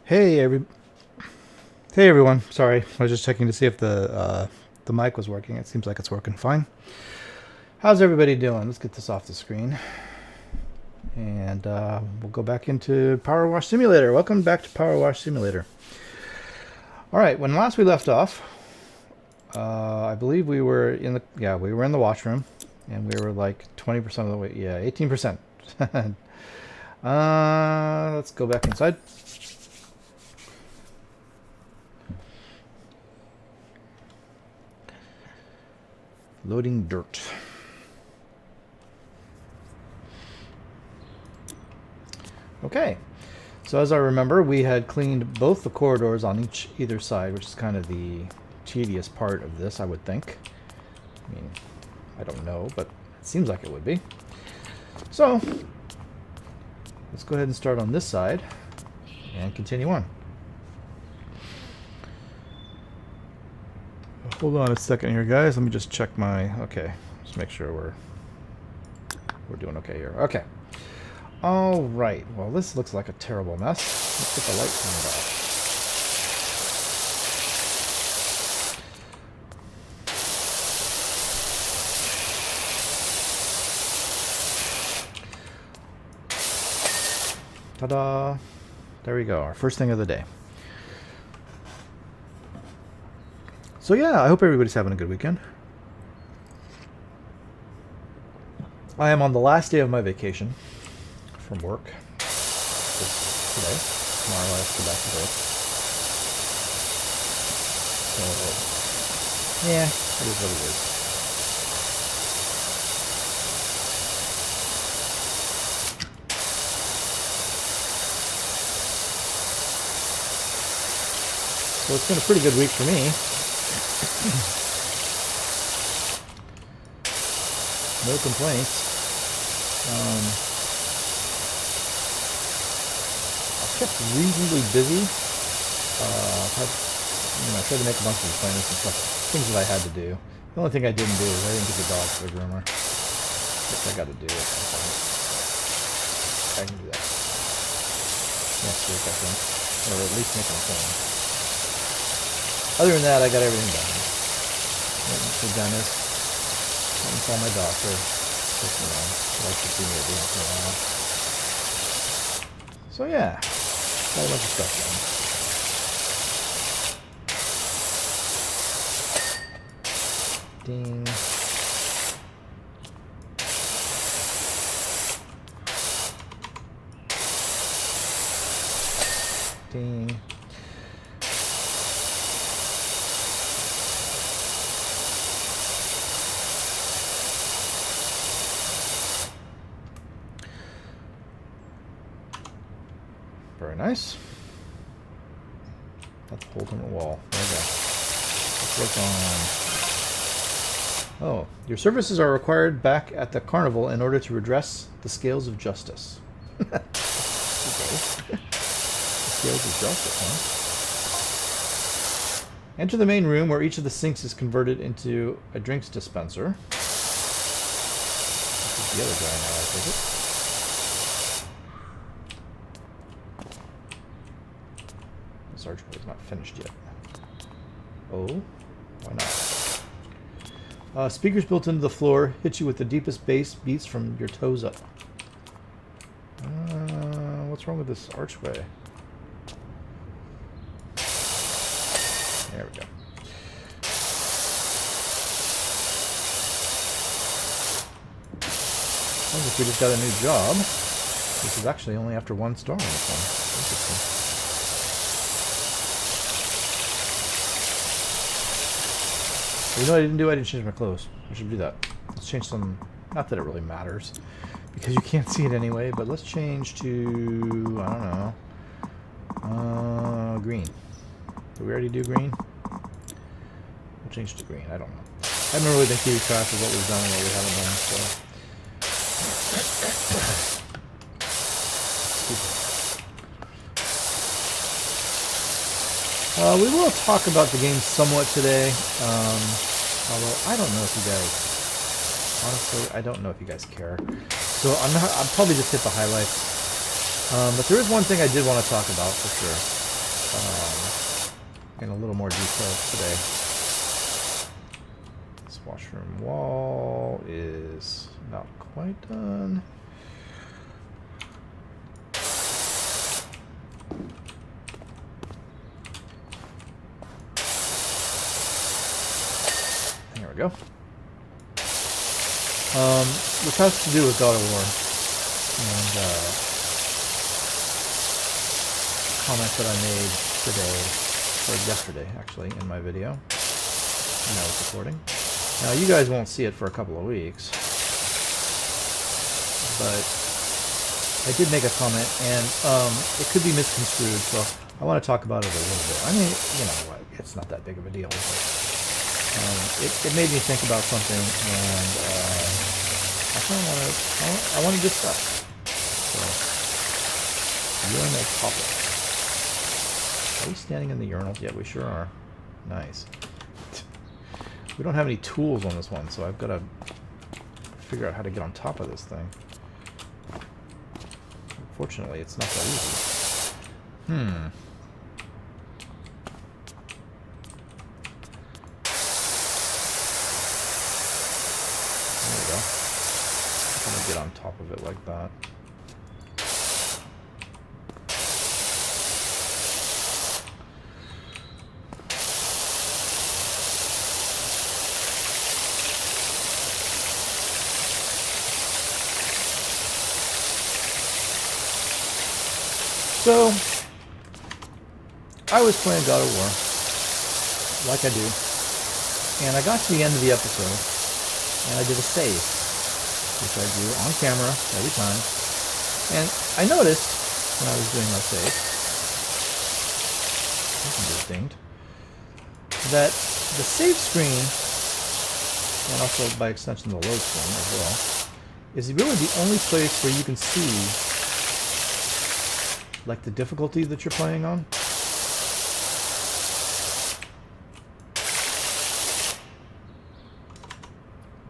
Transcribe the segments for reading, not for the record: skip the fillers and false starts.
Hey hey everyone. Sorry, I was just checking to see if the mic was working. It seems like it's working fine. How's everybody doing? Let's get this off the screen, and we'll go back into Power Wash Simulator. Welcome back to Power Wash Simulator. All right, when last we left off, I believe we were in the washroom, and we were like 20% of the way. Yeah, 18%. Let's go back inside. Loading dirt. Okay, so as I remember, we had cleaned both the corridors on either side, which is kind of the tedious part of this, I would think. I mean, I don't know, but it seems like it would be. So, let's go ahead and start on this side and continue on. Hold on a second here, guys. Let me just check my... Okay, just make sure we're doing okay here. Okay. All right. Well, this looks like a terrible mess. Let's get the light turned off. Ta-da! There we go. Our first thing of the day. So yeah, I hope everybody's having a good weekend. I am on the last day of my vacation from work. Today. Tomorrow I have to go back to work. So, yeah, it is what it is. So it's been a pretty good week for me. No complaints. I've kept reasonably busy. I tried to make a bunch of appointments and stuff, things that I had to do. The only thing I didn't do is I didn't get the dog to the groomer, which I got to do at some point. I can do that next week, I think, or at least make an appointment. Other than that, I got everything done. Went to the dentist. Went and saw my doctor. Just, likes to see me every once in a while. So yeah, got a bunch of stuff done. Ding. Ding. Very nice. That's holding the wall. There we go. Let's work on... Oh, your services are required back at the carnival in order to redress the scales of justice. Okay. The scales of justice, huh? Enter the main room where each of the sinks is converted into a drinks dispenser. This is the other guy now, I take it. This archway is not finished yet. Oh, why not? Speakers built into the floor hit you with the deepest bass beats from your toes up. What's wrong with this archway? There we go. Sounds like we just got a new job. This is actually only after 1 star on this one. Interesting. You know what I didn't do? I didn't change my clothes. I should do that. Let's change some... Not that it really matters, because you can't see it anyway, but let's change to... I don't know. Green. Did we already do green? We'll change to green. I don't know. I haven't really been keeping track of what we've done and what we haven't done, so... we will talk about the game somewhat today. Although I don't know if you guys, honestly, I don't know if you guys care. So I'll probably just hit the highlights. But there is one thing I did want to talk about for sure. in a little more detail today. This washroom wall is not quite done. There we go. Which has to do with God of War and comment that I made today, or yesterday actually, in my video when I was recording. Now you guys won't see it for a couple of weeks, but I did make a comment, and it could be misconstrued, so I want to talk about it a little bit. I mean, you know what, it's not that big of a deal, but it made me think about something, and I want to discuss. So, urinal topic. Are we standing in the urinals? Yeah, we sure are. Nice. We don't have any tools on this one, so I've got to figure out how to get on top of this thing. Unfortunately, it's not that easy. There we go. I'm going to get on top of it like that. So, I was playing God of War, like I do, and I got to the end of the episode, and I did a save, which I do on camera every time, and I noticed when I was doing my save, dinged, that the save screen, and also by extension the load screen as well, is really the only place where you can see like the difficulty that you're playing on.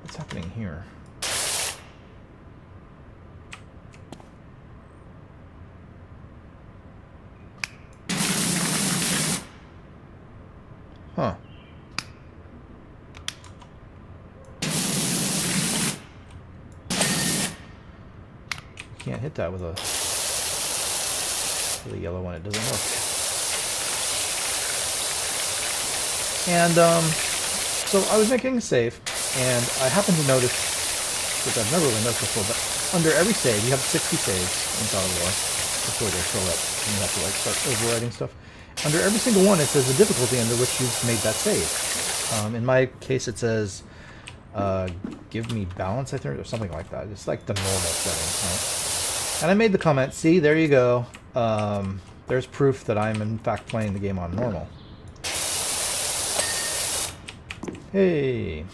What's happening here? Huh. You can't hit that with a the yellow one, it doesn't work. And so I was making a save, and I happened to notice, which I've never really noticed before, but under every save, you have 60 saves in God of War before they fill up, and you have to like start overwriting stuff. Under every single one, it says the difficulty under which you've made that save. In my case, it says give me balance, I think, or something like that. It's like the normal setting, right? And I made the comment, see, there you go. There's proof that I'm in fact playing the game on normal. Hey.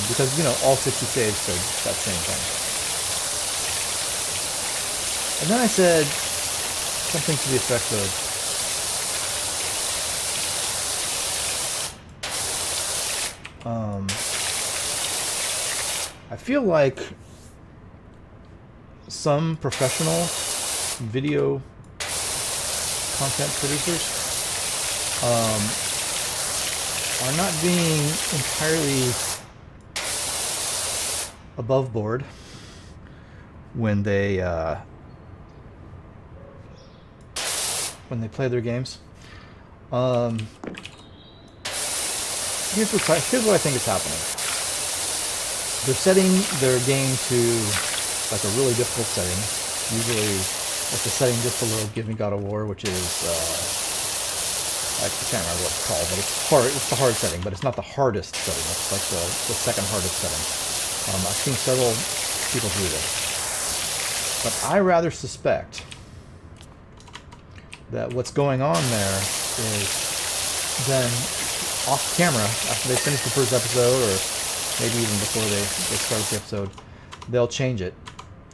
Because, you know, all 60 saves said that same thing. And then I said something to the effect of, I feel like some professional video content producers are not being entirely above board when they play their games. Here's what I think is happening. They're setting their game to like a really difficult setting. Usually it's a setting just below Give Me God of War, which is I can't remember what it's called, but it's hard. It's the hard setting, but it's not the hardest setting. It's like the second hardest setting. I've seen several people do this, but I rather suspect that what's going on there is then off camera after they finish the first episode, or maybe even before they start the episode, they'll change it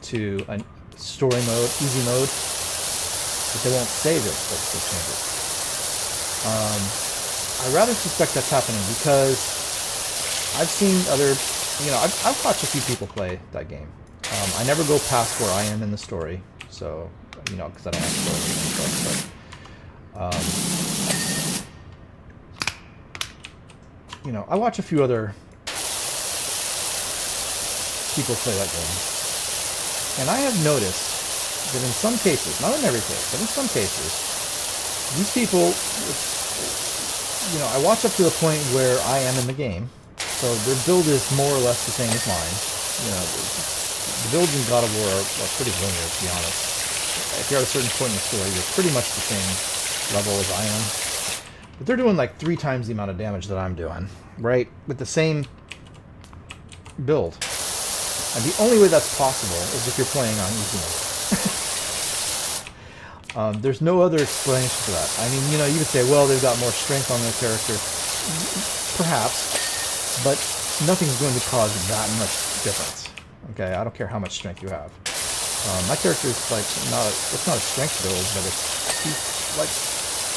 to a story mode, easy mode, but they won't save it, but they'll change it. I rather suspect that's happening because I've seen other, I've watched a few people play that game, I never go past where I am in the story, so, you know, because I don't want to spoil anything, but, you know, I watch a few other people play that game, and I have noticed that in some cases, not in every case, but in some cases, these people, you know, I watch up to the point where I am in the game, so their build is more or less the same as mine. You know, the builds in God of War are pretty linear, to be honest. If you're at a certain point in the story, you're pretty much the same level as I am. But they're doing like 3 times the amount of damage that I'm doing, right? With the same build. And the only way that's possible is if you're playing on easy mode. There's no other explanation for that. I mean, you know, you could say, well, they've got more strength on their character. Perhaps, but nothing's going to cause that much difference. Okay, I don't care how much strength you have. My character is like it's not a strength build, but it's like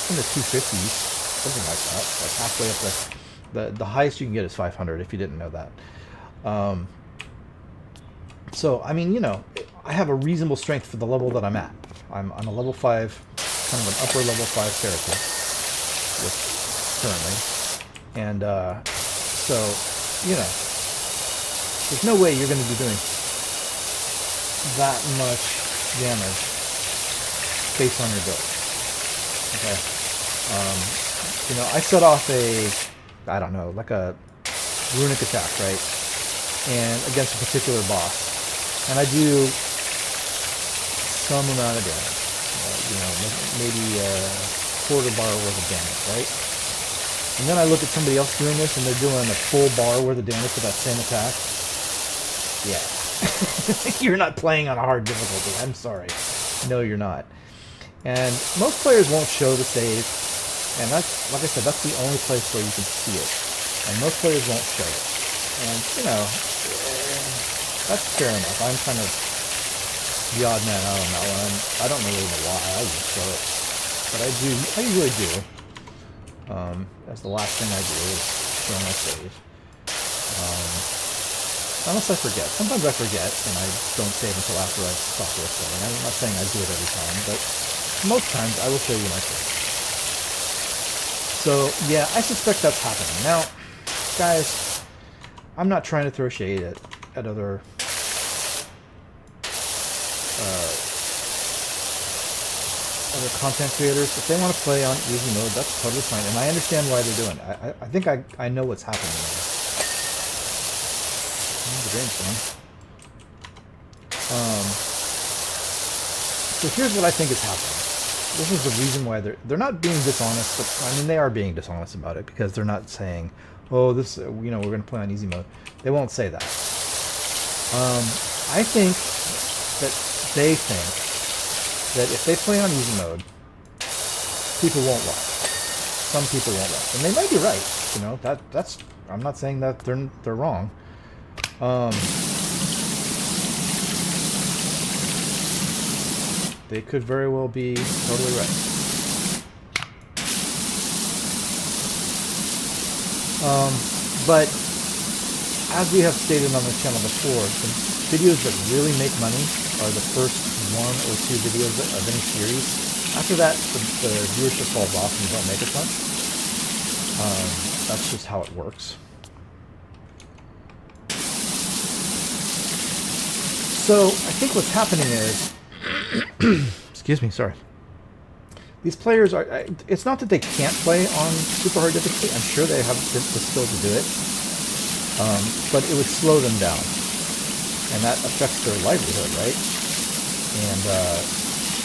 in the 250s, something like that. Like halfway up the highest you can get is 500 if you didn't know that. So, I mean, you know, I have a reasonable strength for the level that I'm at. I'm a level 5, kind of an upper level 5 character currently. And so, you know, there's no way you're going to be doing that much damage based on your build. Okay. You know, I set off I don't know, like a runic attack, right? And against a particular boss. And I do some amount of damage. You know, maybe a quarter bar worth of damage, right? And then I look at somebody else doing this and they're doing a full bar worth of damage with that same attack. Yeah. You're not playing on a hard difficulty. I'm sorry. No, you're not. And most players won't show the save. And that's, like I said, that's the only place where you can see it. And most players won't show it. And, you know, that's fair enough. I'm kind of the odd man out on that one. I don't really know why I would show it. But I usually do. That's the last thing I do is show my save. Unless I forget. Sometimes I forget and I don't save until after I've stopped recording. I'm not saying I do it every time, but most times I will show you my save. So, yeah, I suspect that's happening. Now, guys, I'm not trying to throw shade at other content creators. If they want to play on easy mode, that's totally fine, and I understand why they're doing it. I think I know what's happening there. The game's done. So here's what I think is happening. This is the reason why they're not being dishonest, but I mean they are being dishonest about it because they're not saying, oh, this, you know, we're going to play on easy mode. They won't say that. I think that they think that if they play on easy mode, people won't watch. Some people won't watch, and they might be right. You know, that's. I'm not saying that they're wrong. They could very well be totally right. But as we have stated on the channel before, the videos that really make money are the first 1 or 2 videos of any series. After that, the viewership falls off and you don't make as much. That's just how it works. So I think what's happening is, excuse me, sorry. These players are, it's not that they can't play on super hard difficulty. I'm sure they have the skill to do it. But it would slow them down. And that affects their livelihood, right? And,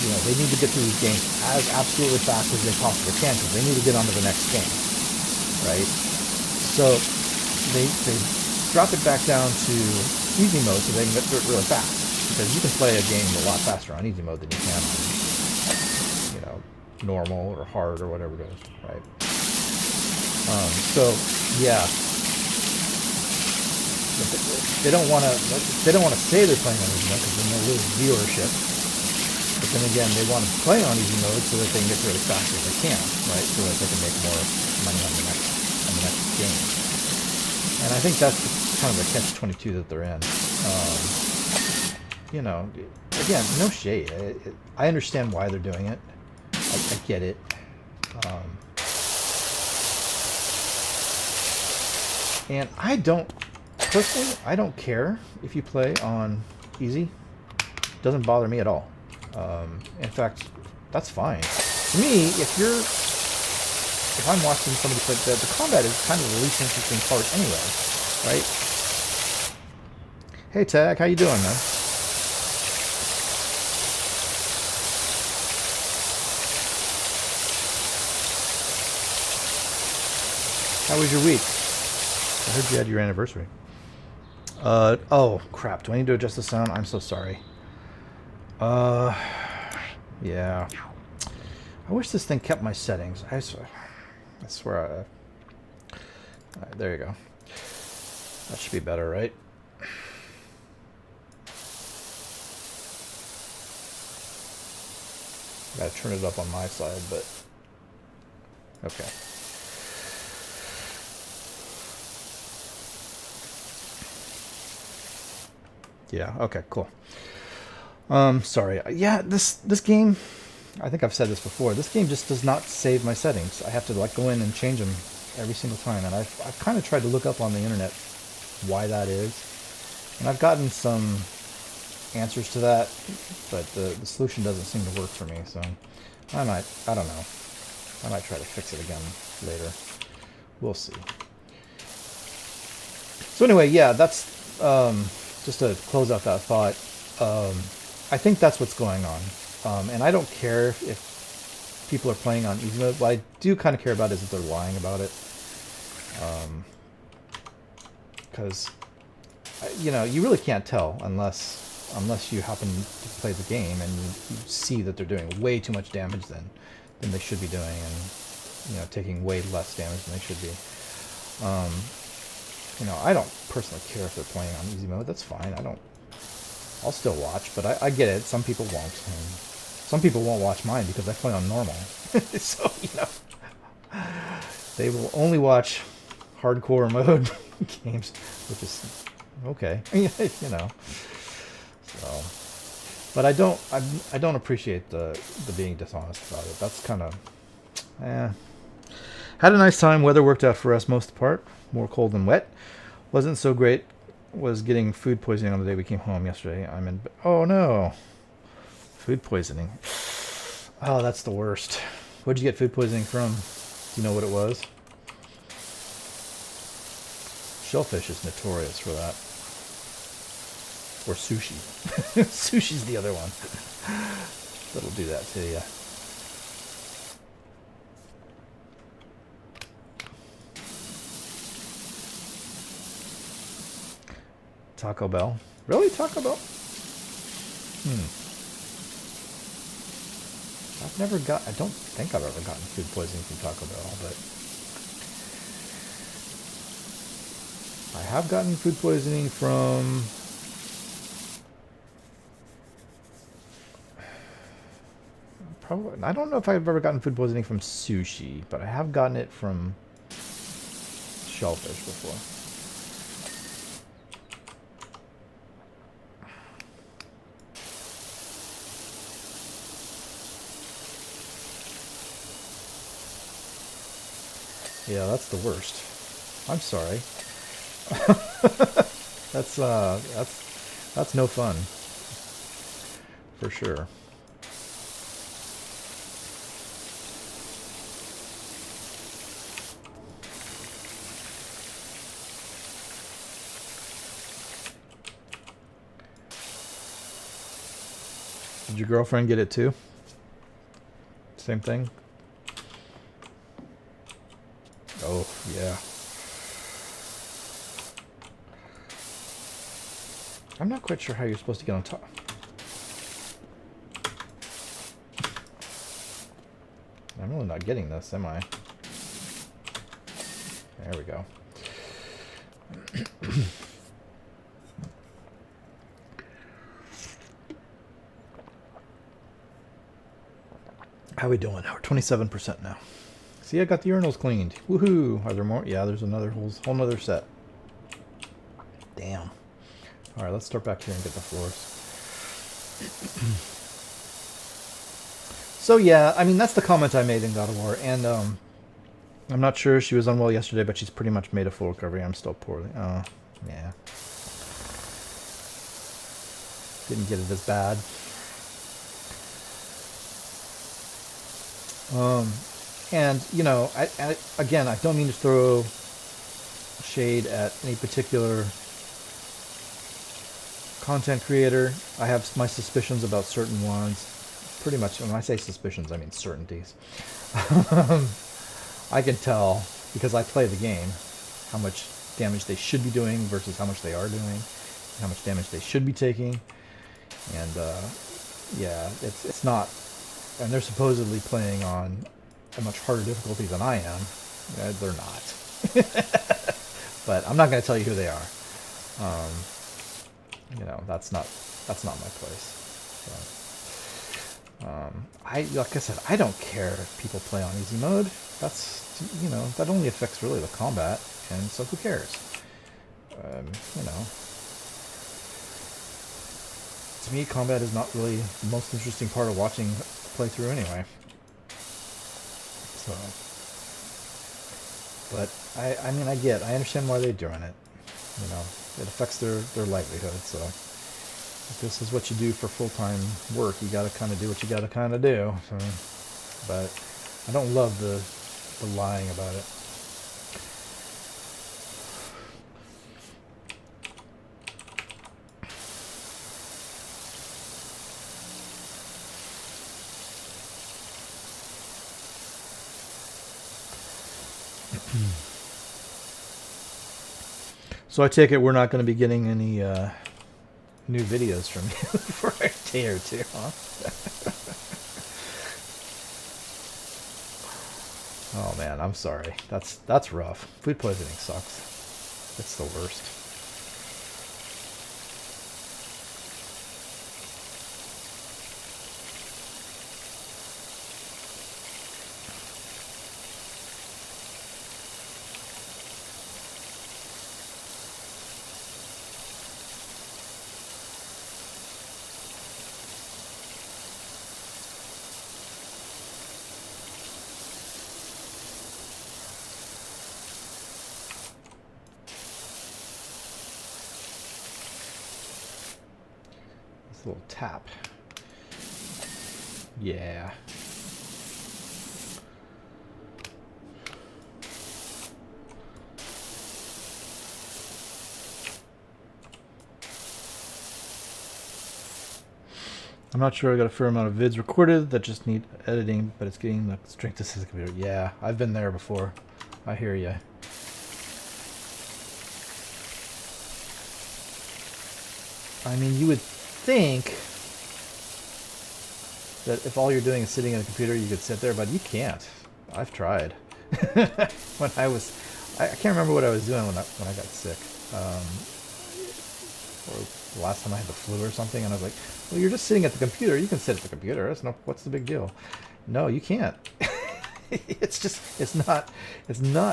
you know, they need to get through these games as absolutely fast as they possibly can because they need to get on to the next game, right? So they drop it back down to easy mode so they can get through it really fast. Because you can play a game a lot faster on easy mode than you can on, you know, normal or hard or whatever it is, right? So yeah, they don't want to say they're playing on easy mode because then they'll lose viewership. But then again, they want to play on easy mode so that they can get through it as fast as they can, right? So that they can make more money on the next game. And I think that's kind of the catch-22 that they're in. you know, again, no shade. I understand why they're doing it. I get it. And I don't, personally, I don't care if you play on easy. It doesn't bother me at all. In fact, that's fine. To me, if I'm watching somebody play, the combat is kind of the least interesting part anyway, right? Hey Tag, how you doing, man? How was your week? I heard you had your anniversary. Oh crap, do I need to adjust the sound? I'm so sorry. Yeah. I wish this thing kept my settings. I swear Alright, there you go. That should be better, right? Gotta turn it up on my side, but... Okay. Yeah, okay, cool. Sorry. Yeah, this game, I think I've said this before, this game just does not save my settings. I have to like go in and change them every single time, and I've kind of tried to look up on the internet why that is, and I've gotten some answers to that, but the solution doesn't seem to work for me, so I don't know. I might try to fix it again later. We'll see. So anyway, yeah, that's, just to close out that thought, I think that's what's going on. And I don't care if people are playing on easy mode. What I do kind of care about is if they're lying about it. Because, you know, you really can't tell unless you happen to play the game and you see that they're doing way too much damage than they should be doing, and, you know, taking way less damage than they should be. You know, I don't personally care if they're playing on easy mode. That's fine. I'll still watch, but I get it. Some people won't. And some people won't watch mine because I play on normal. So, you know, they will only watch hardcore mode games, which is okay, you know. So, but I don't appreciate the being dishonest about it. That's kind of, Had a nice time. Weather worked out for us most of the part. More cold than wet. Wasn't so great. Was getting food poisoning on the day we came home yesterday. Oh no. Food poisoning. Oh, that's the worst. What'd you get food poisoning from? Do you know what it was? Shellfish is notorious for that. Or sushi. Sushi's the other one. That'll do that to you. Taco Bell. Really? Taco Bell? I don't think I've ever gotten food poisoning from Taco Bell, but I have gotten food poisoning from I don't know if I've ever gotten food poisoning from sushi, but I have gotten it from shellfish before. Yeah, that's the worst. I'm sorry. That's no fun. For sure. Did your girlfriend get it too? Same thing? Oh, yeah. I'm not quite sure how you're supposed to get on top. I'm really not getting this, am I? There we go. How we doing? We're 27% now. See, I got the urinals cleaned. Woohoo! Are there more? Yeah, there's another whole nother set. Damn. Alright, let's start back here and get the floors. So yeah, I mean that's the comment I made in God of War, and I'm not sure she was unwell yesterday, but she's pretty much made a full recovery. I'm still poorly. Oh, yeah, didn't get it as bad. Um, and you know, again, I don't mean to throw shade at any particular content creator. I have my suspicions about certain ones. Pretty much, when I say suspicions, I mean certainties. I can tell because I play the game how much damage they should be doing versus how much they are doing, and how much damage they should be taking, and yeah, it's not. And they're supposedly playing on a much harder difficulty than I am. They're not. But I'm not going to tell you who they are. Um, you know, that's not my place. So, like I said, I don't care if people play on easy mode. That's, you know, that only affects really the combat, and so who cares? You know, to me, combat is not really the most interesting part of watching a playthrough anyway. So, but I mean, I understand why they're doing it. You know, it affects their livelihood. So, if this is what you do for full-time work, you got to kind of do what you got to kind of do. So, but I don't love the lying about it. So I take it we're not going to be getting any new videos from you for a day or two, huh? Oh man, I'm sorry. That's rough. Food poisoning sucks. It's the worst. This little tap. Yeah. I'm not sure. I got a fair amount of vids recorded that just need editing, but it's getting the strength to the computer. Yeah, I've been there before. I hear you. I mean, you would think that if all you're doing is sitting at a computer, you could sit there, but you can't. I've tried. When I can't remember what I was doing when I got sick. Or the last time I had the flu or something, and I was like, well, you're just sitting at the computer. You can sit at the computer. What's the big deal? No, you can't. It's not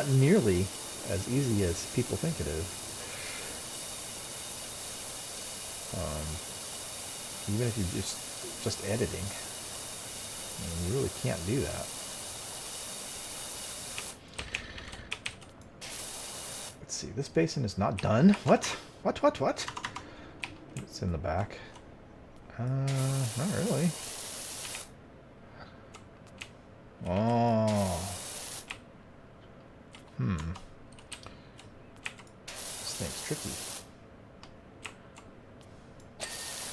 nearly as easy as people think it is. Even if you're just editing, I mean, you really can't do that. Let's see, this basin is not done. What? What? It's in the back. Not really. Oh. This thing's tricky.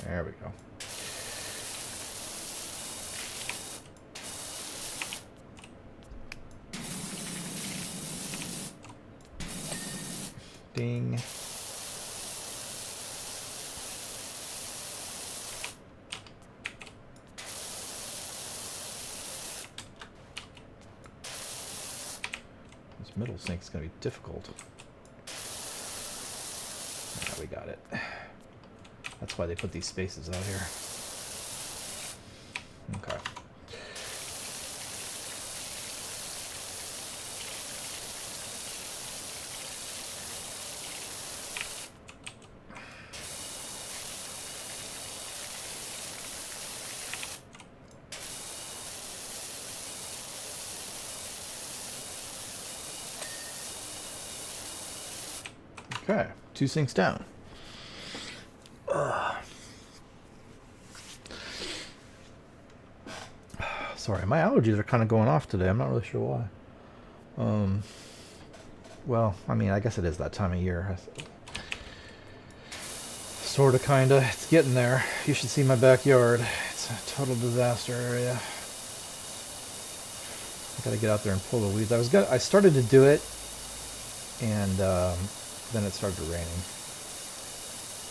There we go. Ding. This middle sink is going to be difficult. Yeah, we got it. That's why they put these spaces out here. Okay. Okay, 2 sinks down. Sorry, my allergies are kind of going off today. I'm not really sure why. Well, I mean, I guess it is that time of year. Sorta, kinda. It's getting there. You should see my backyard. It's a total disaster area. I gotta get out there and pull the weeds. I started to do it, and then it started raining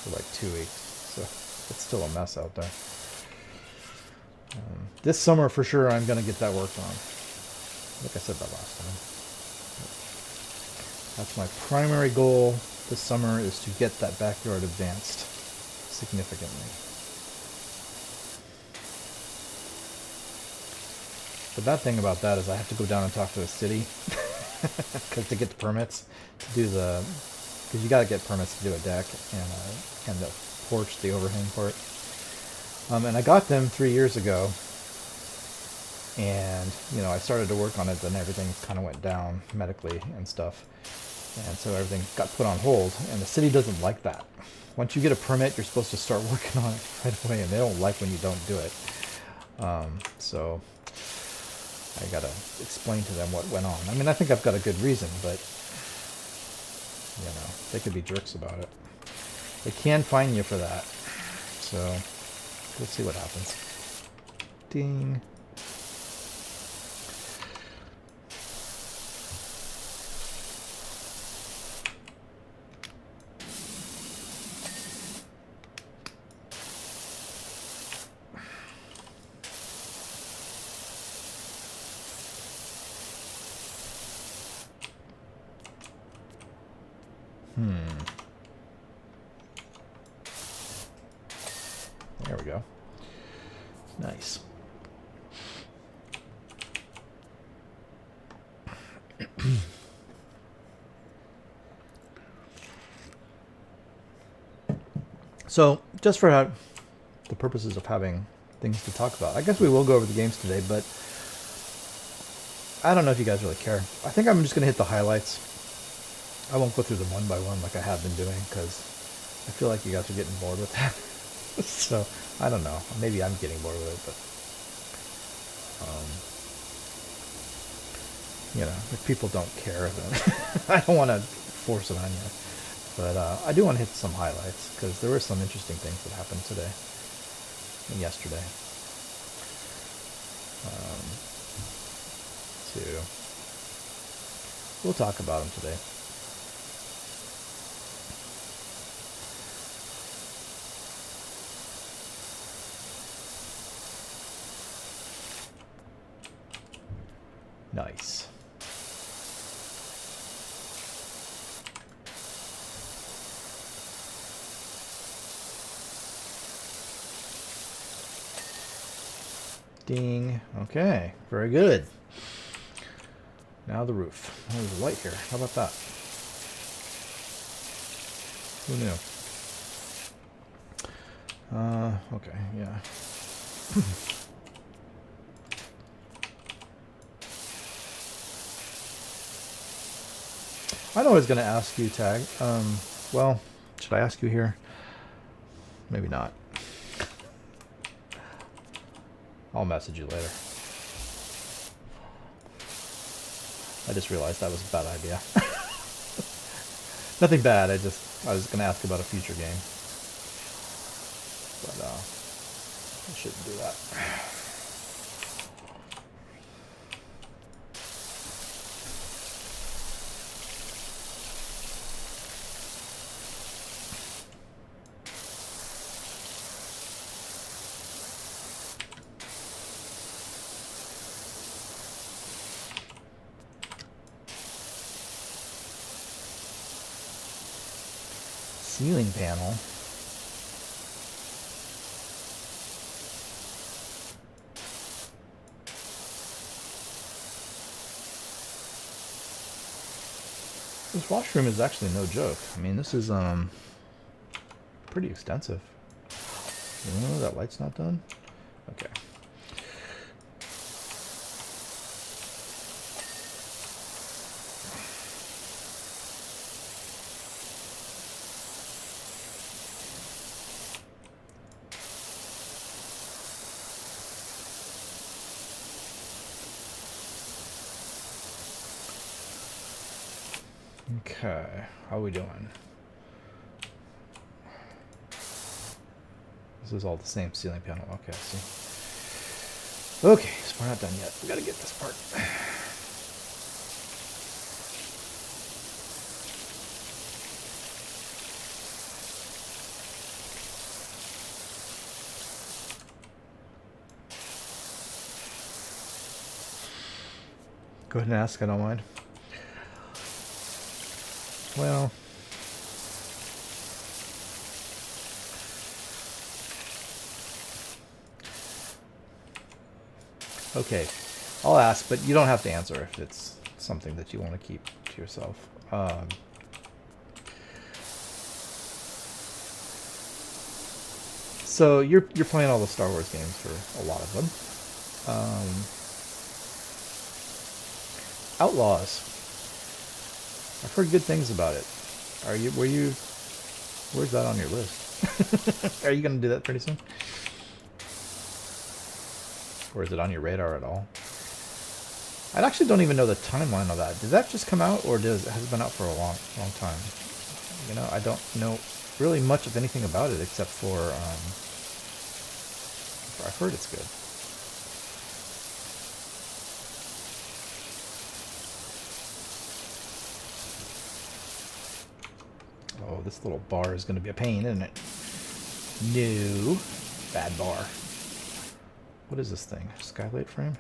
for like 2 weeks. So it's still a mess out there. This summer, for sure, I'm gonna get that worked on. Like I said that last time. That's my primary goal this summer, is to get that backyard advanced significantly. The bad thing about that is I have to go down and talk to the city because to get the permits to do because you got to get permits to do a deck and the porch, the overhang part. And I got them 3 years ago, and I started to work on it, then everything kind of went down medically and stuff, and so everything got put on hold. And the city doesn't like that. Once you get a permit, you're supposed to start working on it right away, and they don't like when you don't do it. So I gotta explain to them what went on. I mean, I think I've got a good reason, but they could be jerks about it. They can fine you for that. So we'll see what happens. Ding. There we go. Nice. So, just for the purposes of having things to talk about, I guess we will go over the games today, but I don't know if you guys really care. I think I'm just going to hit the highlights. I won't go through them one by one like I have been doing, because I feel like you guys are getting bored with that. So, I don't know. Maybe I'm getting bored with it, but if people don't care, then I don't want to force it on you. But I do want to hit some highlights, because there were some interesting things that happened today and yesterday. We'll talk about them today. Nice. Ding. Okay, very good. Now the roof. Oh, there's a light here. How about that? Who knew? Okay, yeah. I know I was going to ask you, Tag. Well, should I ask you here? Maybe not. I'll message you later. I just realized that was a bad idea. Nothing bad, I was going to ask about a future game. But, I shouldn't do that. Ceiling panel. This washroom is actually no joke. I mean, this is pretty extensive. Oh, that light's not done? Okay. Okay, how are we doing? This is all the same ceiling panel. Okay, I see. Okay, so we're not done yet. We gotta get this part. Go ahead and ask, I don't mind. Well, okay, I'll ask, but you don't have to answer if it's something that you want to keep to yourself. So you're playing all the Star Wars games for a lot of them. Outlaws. I've heard good things about it. Where's that on your list? Are you going to do that pretty soon? Or is it on your radar at all? I actually don't even know the timeline of that. Did that just come out, or has it been out for a long time? You know, I don't know really much of anything about it except for I've heard it's good. Oh, this little bar is going to be a pain, isn't it? No. Bad bar. What is this thing? Skylight frame?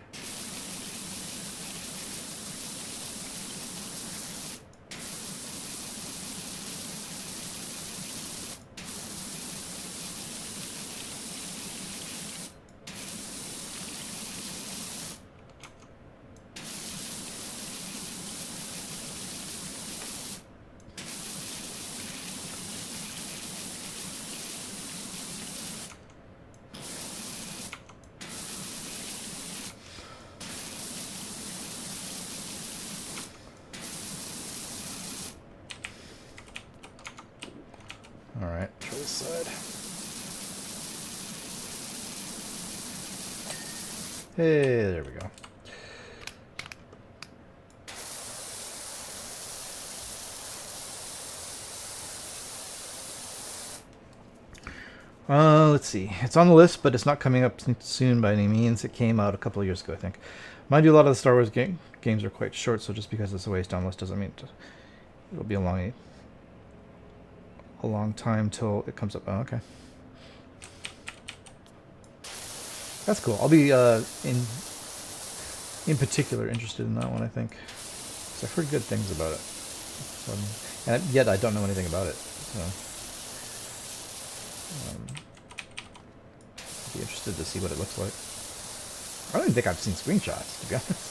Alright, try this side. Hey, there we go. Let's see. It's on the list, but it's not coming up soon by any means. It came out a couple of years ago, I think. Mind you, a lot of the Star Wars games are quite short, so just because it's a ways down list doesn't mean it'll be a long time till it comes up. Oh, okay. That's cool. I'll be in particular interested in that one, I think. 'Cause I've heard good things about it. And yet I don't know anything about it. So I'd be interested to see what it looks like. I don't even think I've seen screenshots, to be honest.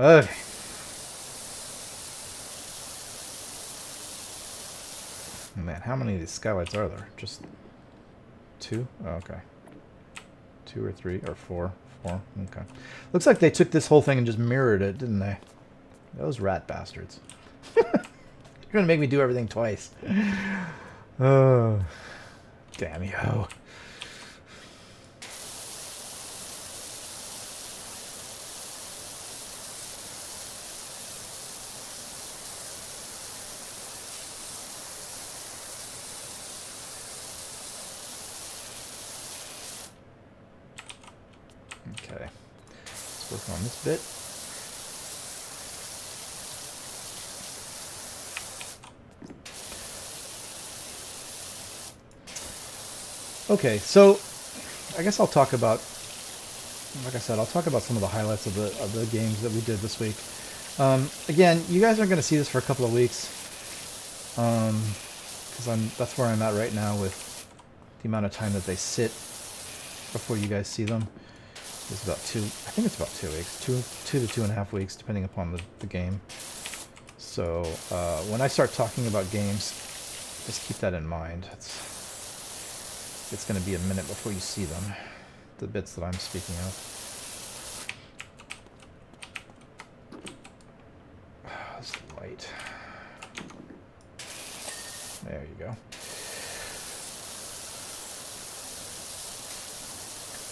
Okay. Man, how many of these skylights are there? Just 2? Oh, okay. 2 or 3 or 4. 4. Okay. Looks like they took this whole thing and just mirrored it, didn't they? Those rat bastards. You're gonna make me do everything twice. Oh, damn you. Okay, let's work on this bit. Okay, so I guess I'll talk about, like I said, I'll talk about some of the highlights of the games that we did this week. Again, you guys aren't going to see this for a couple of weeks, because that's where I'm at right now with the amount of time that they sit before you guys see them. It's about I think it's about 2 weeks, 2 to 2.5 weeks, depending upon the game. So when I start talking about games, just keep that in mind. It's going to be a minute before you see them, the bits that I'm speaking of. This light. There you go.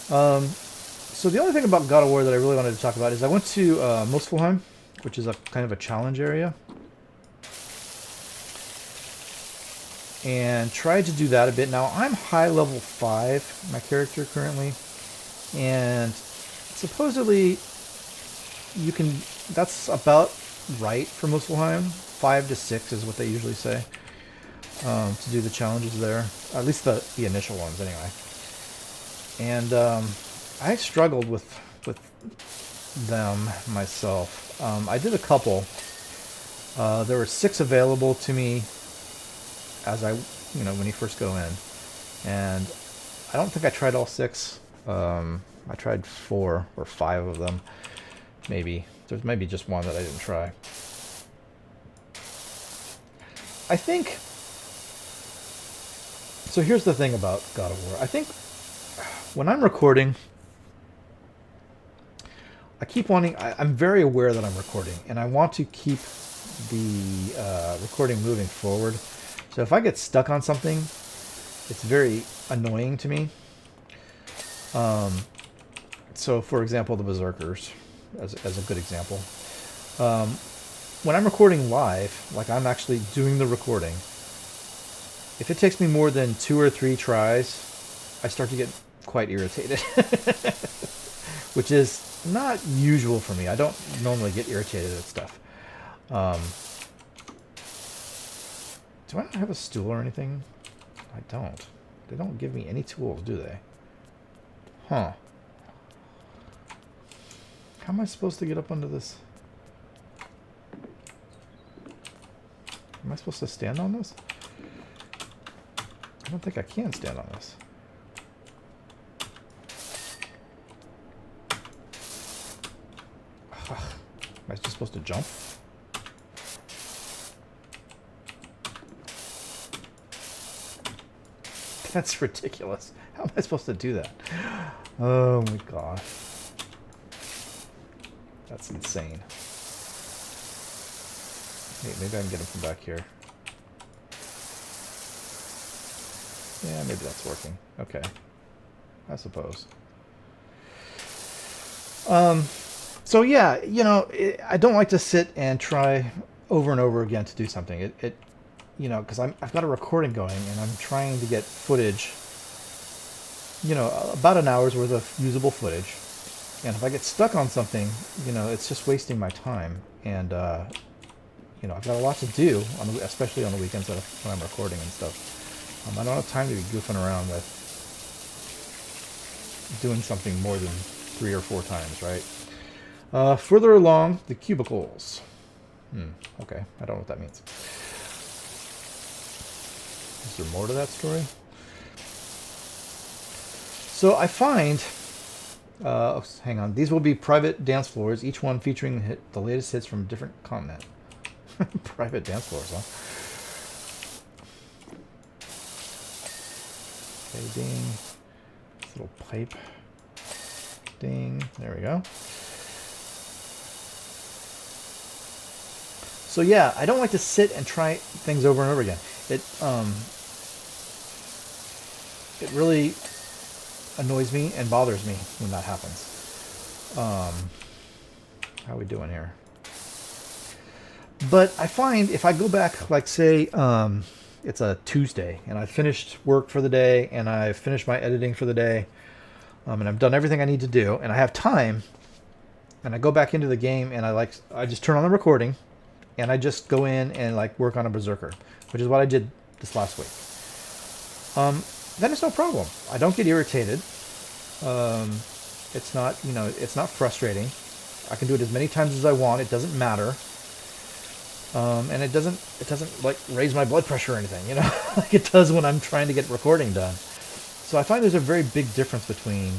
So the only thing about God of War that I really wanted to talk about is I went to Muspelheim, which is a kind of a challenge area, and tried to do that a bit. Now I'm high level 5, my character currently, and supposedly you can. That's about right for Muspelheim. 5 to 6 is what they usually say to do the challenges there, at least the initial ones anyway. And I struggled with them myself. I did a couple. There were 6 available to me as when you first go in, and I don't think I tried all 6. I tried 4 or 5 of them, maybe. There's maybe just one that I didn't try. I think. So here's the thing about God of War. I think when I'm recording, I keep wanting. I'm very aware that I'm recording, and I want to keep the recording moving forward. So if I get stuck on something, it's very annoying to me. So for example, the Berserkers, as a good example. When I'm recording live, like I'm actually doing the recording, if it takes me more than 2 or 3 tries, I start to get quite irritated. Which is not usual for me. I don't normally get irritated at stuff. Do I not have a stool or anything? I don't. They don't give me any tools, do they? Huh. How am I supposed to get up onto this? Am I supposed to stand on this? I don't think I can stand on this. Am I just supposed to jump? That's ridiculous. How am I supposed to do that? Oh my gosh. That's insane. Hey, maybe I can get him from back here. Yeah, maybe that's working. Okay. I suppose. So yeah, I don't like to sit and try over and over again to do something. Because I've got a recording going and I'm trying to get footage, about an hour's worth of usable footage. And if I get stuck on something, it's just wasting my time. And, I've got a lot to do, especially on the weekends when I'm recording and stuff. I don't have time to be goofing around with doing something more than 3 or 4 times, right? Further along, the cubicles. Okay, I don't know what that means. Is there more to that story? So I find, hang on, these will be private dance floors, each one featuring the latest hits from a different continent. Private dance floors, huh? Okay, ding. This little pipe. Ding. There we go. So yeah, I don't like to sit and try things over and over again. It really annoys me and bothers me when that happens. How are we doing here? But I find if I go back, like say, it's a Tuesday, and I've finished work for the day, and I've finished my editing for the day, and I've done everything I need to do, and I have time, and I go back into the game, and I just turn on the recording, and I just go in and work on a Berserker, which is what I did this last week. Then it's no problem. I don't get irritated. It's not, it's not frustrating. I can do it as many times as I want. It doesn't matter. And it doesn't raise my blood pressure or anything, like it does when I'm trying to get recording done. So I find there's a very big difference between,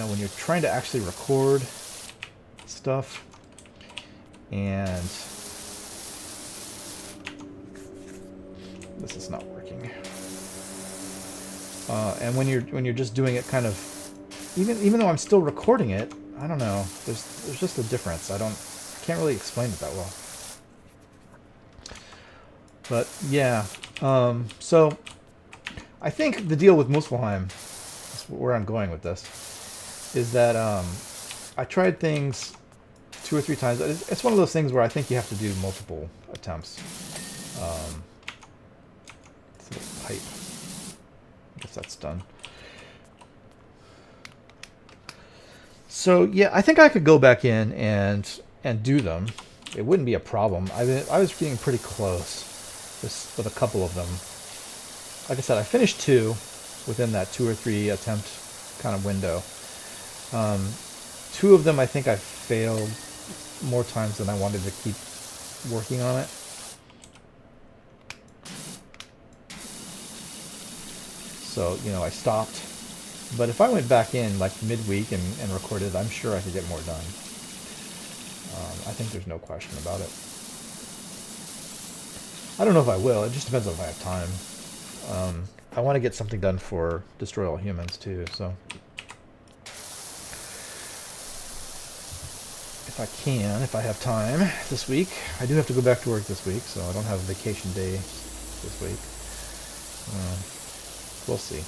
when you're trying to actually record stuff and this is not working. And when you're just doing it kind of, even though I'm still recording it, I don't know. There's just a difference. I can't really explain it that well. But yeah, so I think the deal with Muspelheim, that's where I'm going with this, is that I tried things 2 or 3 times. It's one of those things where I think you have to do multiple attempts. It's a little pipe. I guess that's done. So yeah, I think I could go back in and do them. It wouldn't be a problem. I was getting pretty close with a couple of them. Like I said, I finished 2 within that 2 or 3 attempt kind of window. 2 of them I think I failed more times than I wanted to keep working on it. So, you know, I stopped. But if I went back in like midweek and recorded, I'm sure I could get more done. I think there's no question about it. I don't know if I will. It just depends on if I have time. I want to get something done for Destroy All Humans too, so if I have time this week. I do have to go back to work this week, so I don't have a vacation day this week. We'll see.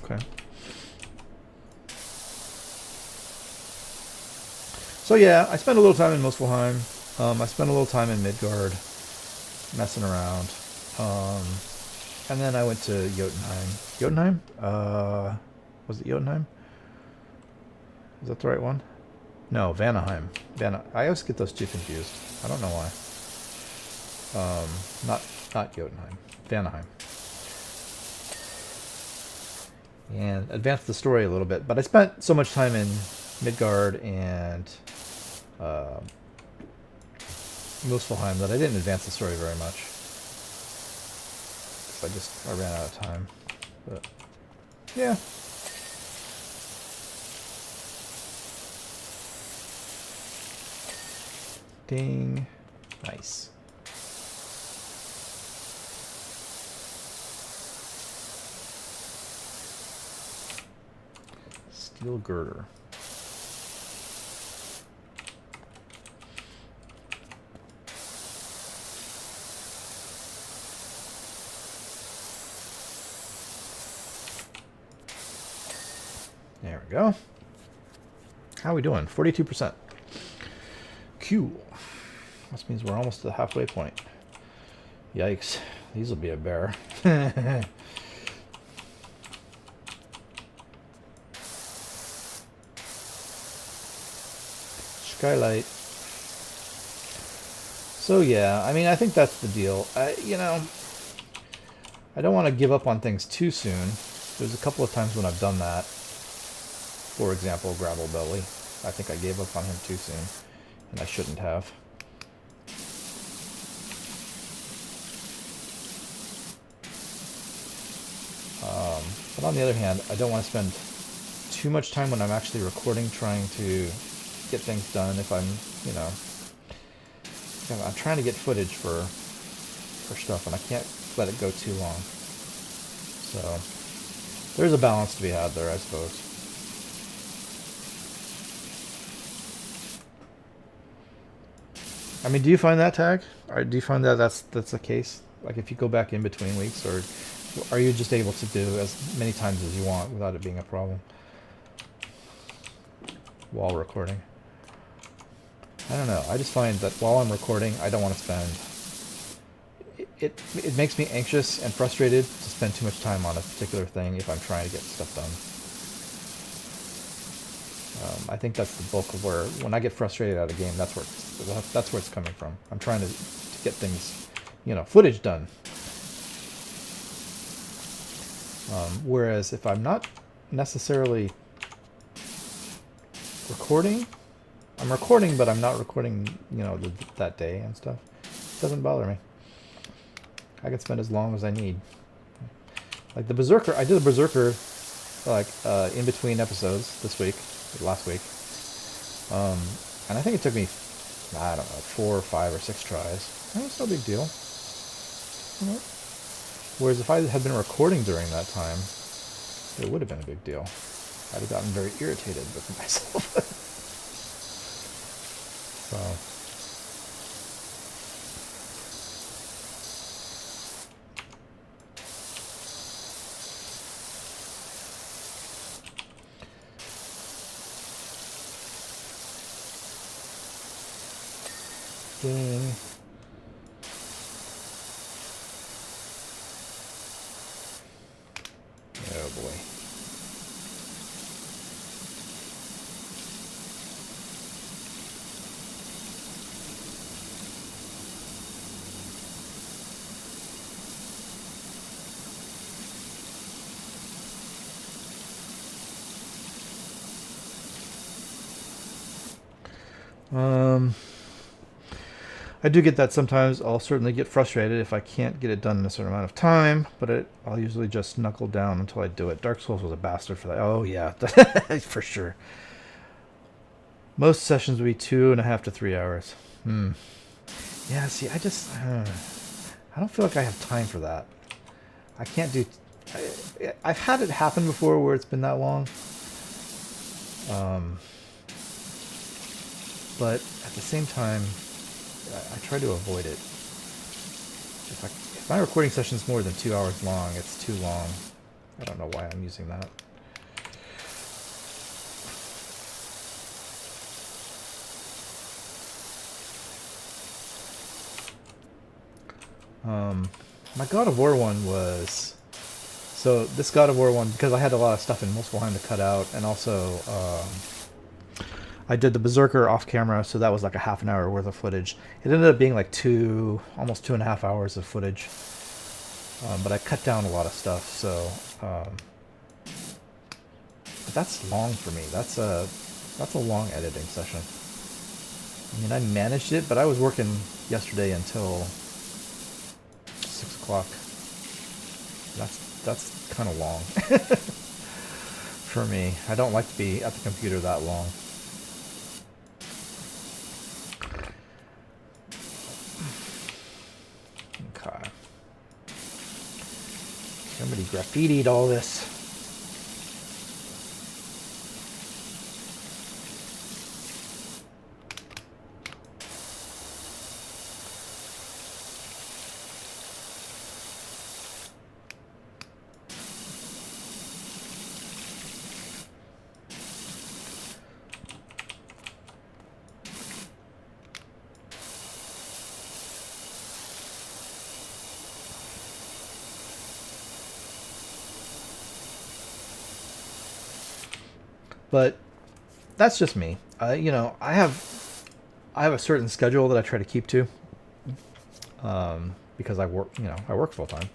Okay. So yeah, I spent a little time in Muspelheim. I spent a little time in Midgard, messing around. And then I went to Jotunheim. Jotunheim? Was it Jotunheim? Is that the right one? No, Vanaheim. I always get those two confused. I don't know why. Not Jotunheim. Vanaheim. And advanced the story a little bit. But I spent so much time in Midgard and Muspelheim that I didn't advance the story very much. I ran out of time. But yeah. Ding. Nice. Steel girder. There we go. How are we doing? 42%. Cool. This means we're almost to the halfway point. Yikes. These will be a bear. Skylight. So yeah, I mean, I think that's the deal. You know, I don't want to give up on things too soon. There's a couple of times when I've done that. For example, Gravel Belly. I think I gave up on him too soon, and I shouldn't have. But on the other hand, I don't want to spend too much time when I'm actually recording trying to get things done. If I'm, you know, I'm trying to get footage for stuff, and I can't let it go too long. So there's a balance to be had there, I suppose. I mean, do you find that, Tag? Or do you find that that's the case? Like, if you go back in between weeks, or are you just able to do as many times as you want without it being a problem while recording? I don't know. I just find that while I'm recording, I don't want to spend... It makes me anxious and frustrated to spend too much time on a particular thing if I'm trying to get stuff done. I think that's the bulk of where, when I get frustrated at a game, that's where it's coming from. I'm trying to get things, you know, footage done. Whereas if I'm not necessarily recording, I'm recording, but I'm not recording, you know, that day and stuff. It doesn't bother me. I can spend as long as I need. Like the Berserker, I did a Berserker, like, in between episodes this week. Last week, and I think it took me, I don't know, 4 or 5 or 6 tries. It's no big deal. You know? Whereas if I had been recording during that time, it would have been a big deal. I'd have gotten very irritated with myself. So. Ding. Oh boy. I do get that sometimes. I'll certainly get frustrated if I can't get it done in a certain amount of time, but I'll usually just knuckle down until I do it. Dark Souls was a bastard for that. Oh, yeah, for sure. Most sessions will be 2.5 to 3 hours. Yeah, see, I don't feel like I have time for that. I can't do... I've had it happen before where it's been that long. But at the same time, I try to avoid it. If my recording session is more than 2 hours long, it's too long. I don't know why I'm using that. My God of War one was... So this God of War one, because I had a lot of stuff in Muspelheim to cut out, and also I did the Berserker off camera, so that was like a half an hour worth of footage. It ended up being like almost 2.5 hours of footage, but I cut down a lot of stuff. So, but that's long for me. That's a long editing session. I mean, I managed it, but I was working yesterday until 6 o'clock. That's kind of long for me. I don't like to be at the computer that long. Okay. Somebody graffitied all this. But that's just me. You know, I have a certain schedule that I try to keep to, because I work full time,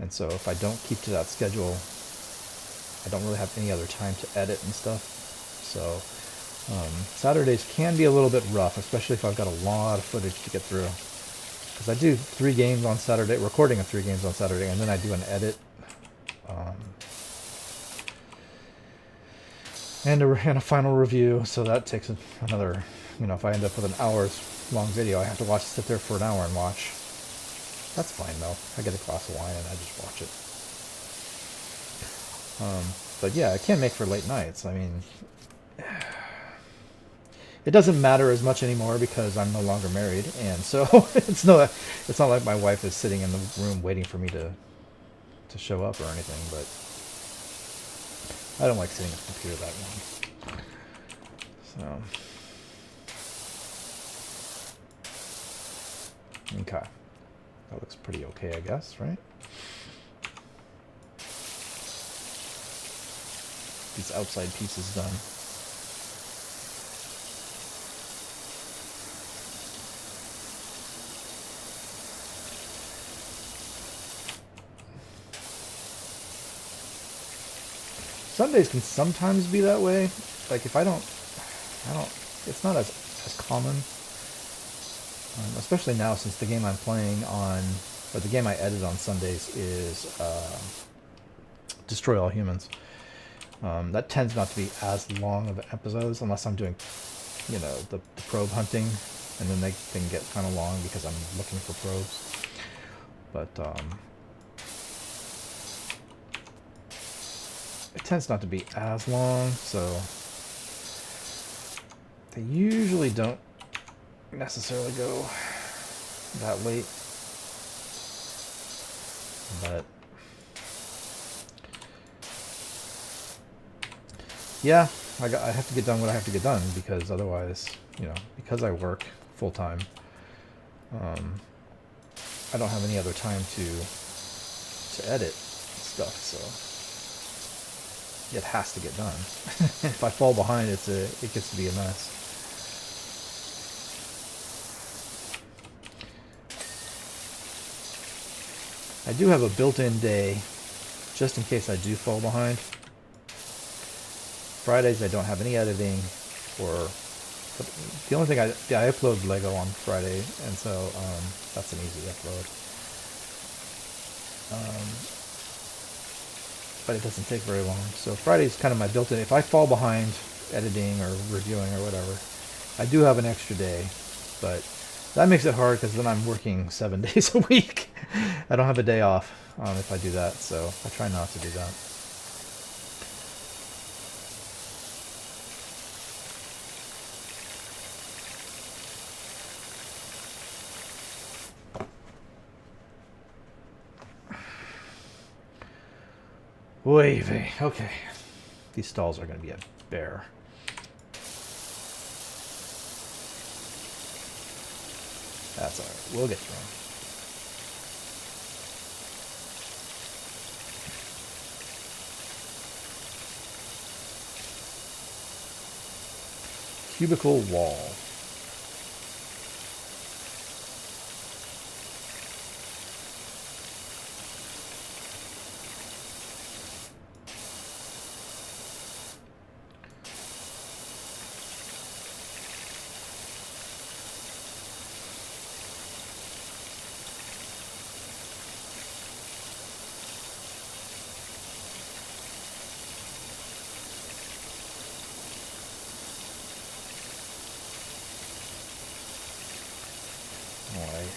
and so if I don't keep to that schedule, I don't really have any other time to edit and stuff. So Saturdays can be a little bit rough, especially if I've got a lot of footage to get through. Because I do 3 games on Saturday, recording of 3 games on Saturday, and then I do an edit. And a final review, so that takes another, if I end up with an hour's long video, I have to sit there for an hour and watch. That's fine though. I get a glass of wine and I just watch it. But yeah, it can make for late nights. I mean, it doesn't matter as much anymore because I'm no longer married, and so it's not like my wife is sitting in the room waiting for me to show up or anything, but I don't like sitting at the computer that long. So, okay. That looks pretty okay, I guess, right? These outside pieces done. Sundays can sometimes be that way. Like if I don't, it's not as common. Especially now since the game I'm playing on, or the game I edit on Sundays is Destroy All Humans. That tends not to be as long of episodes unless I'm doing, the probe hunting, and then they can get kind of long because I'm looking for probes. But it tends not to be as long, so they usually don't necessarily go that late, but yeah, I have to get done what I have to get done, because otherwise, because I work full time, I don't have any other time to edit stuff, so it has to get done. If I fall behind, it gets to be a mess. I do have a built-in day, just in case I do fall behind. Fridays I don't have any editing, or the only thing I upload Lego on Friday, and so that's an easy upload. But it doesn't take very long. So Friday's kind of my built-in. If I fall behind editing or reviewing or whatever, I do have an extra day, but that makes it hard because then I'm working 7 days a week. I don't have a day off if I do that, so I try not to do that. Wavy. Okay. These stalls are going to be a bear. That's alright. We'll get through them. Cubicle wall.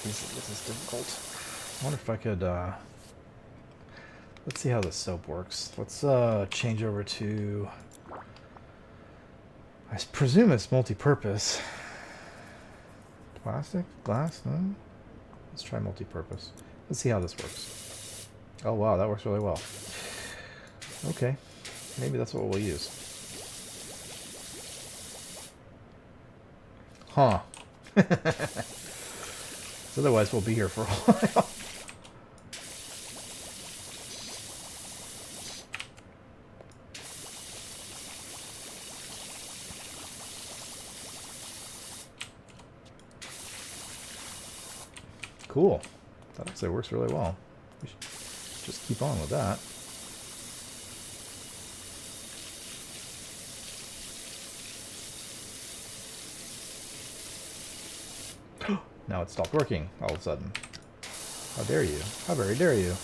This is difficult. I wonder if I could, let's see how the soap works. Let's change over to, I presume it's multi-purpose. Plastic? Glass? No? Let's try multi-purpose. Let's see how this works. Oh wow, that works really well. Okay, maybe that's what we'll use. Huh. Otherwise, we'll be here for a while. Cool. That actually works really well. We should just keep on with that. Now it stopped working all of a sudden. How dare you? How very dare you?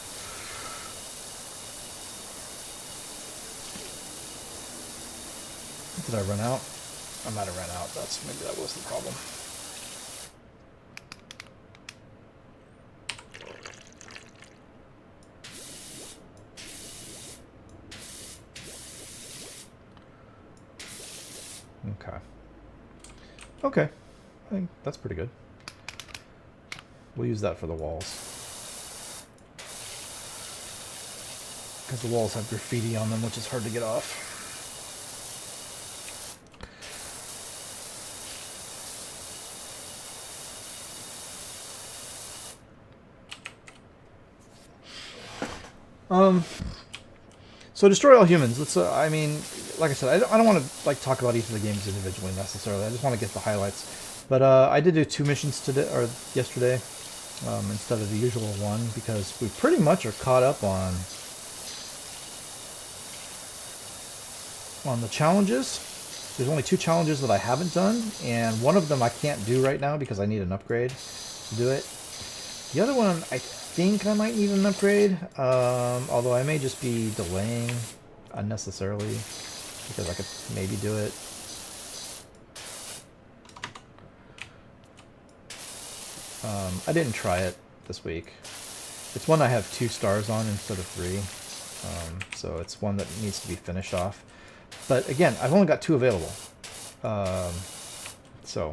Did I run out? I might have run out. Maybe that was the problem. Okay. Okay. I think that's pretty good. We'll use that for the walls. Because the walls have graffiti on them, which is hard to get off. So Destroy All Humans. Let's. I mean, like I said, I don't want to talk about each of the games individually necessarily. I just want to get the highlights. But I did do 2 missions today or yesterday. Instead of the usual one, because we pretty much are caught up on the challenges. There's only 2 challenges that I haven't done, and one of them I can't do right now because I need an upgrade to do it. The other one, I think I might need an upgrade, although I may just be delaying unnecessarily because I could maybe do it. I didn't try it this week. It's one I have 2 stars on instead of 3, so it's one that needs to be finished off. But again, I've only got 2 available, so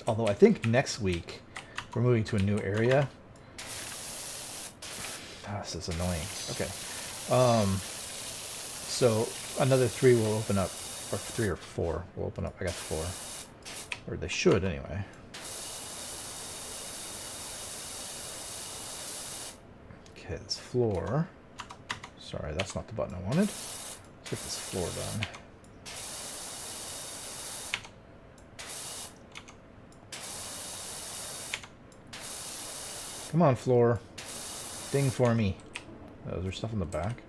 Although I think next week we're moving to a new area. Ah, this is annoying. Okay. So another 3 will open up, or 3 or 4 will open up. I got 4. Or they should anyway. Okay, this floor. Sorry, that's not the button I wanted. Let's get this floor done. Come on, floor. Ding for me. Oh, is there stuff in the back?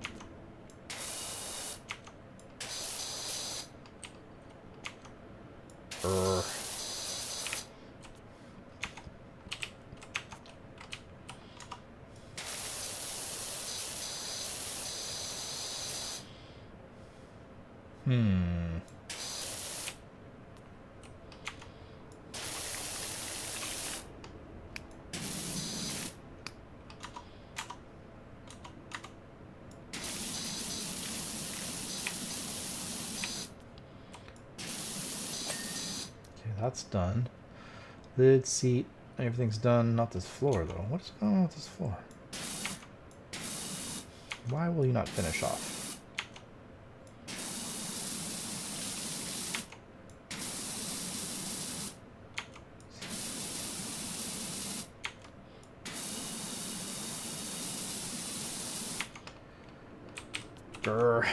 That's done. Lid, seat, everything's done. Not this floor, though. What's going on with this floor? Why will you not finish off? Grr.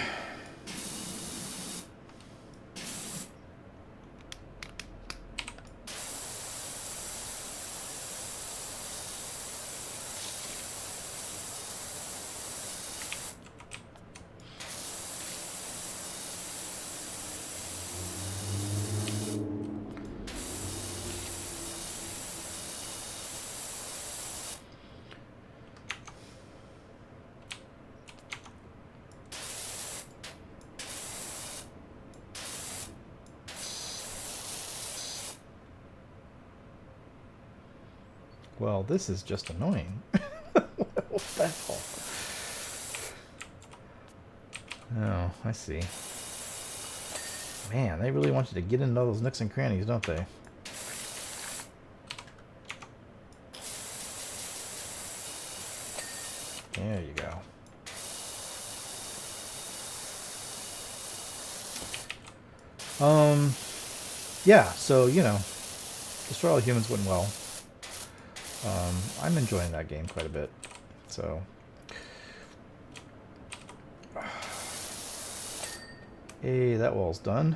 Well, this is just annoying. What the hell? Oh, I see. Man, they really want you to get into all those nooks and crannies, don't they? There you go. Yeah, so, you know, Destroy All Humans went well. I'm enjoying that game quite a bit, so. Hey, that wall's done.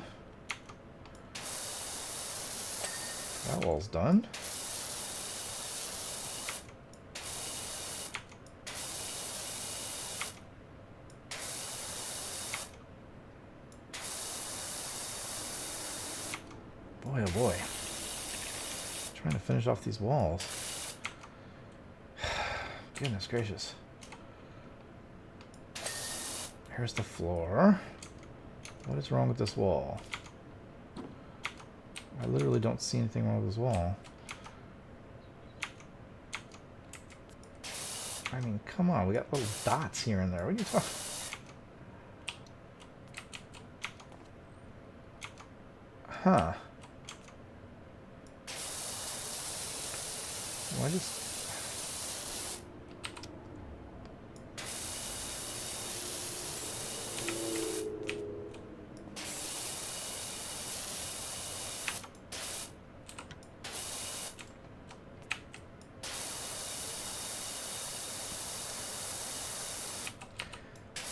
That wall's done. Boy, oh boy. Trying to finish off these walls. Goodness gracious. Here's the floor. What is wrong with this wall? I literally don't see anything wrong with this wall. I mean, come on. We got little dots here and there. What are you talking? Huh. Why just...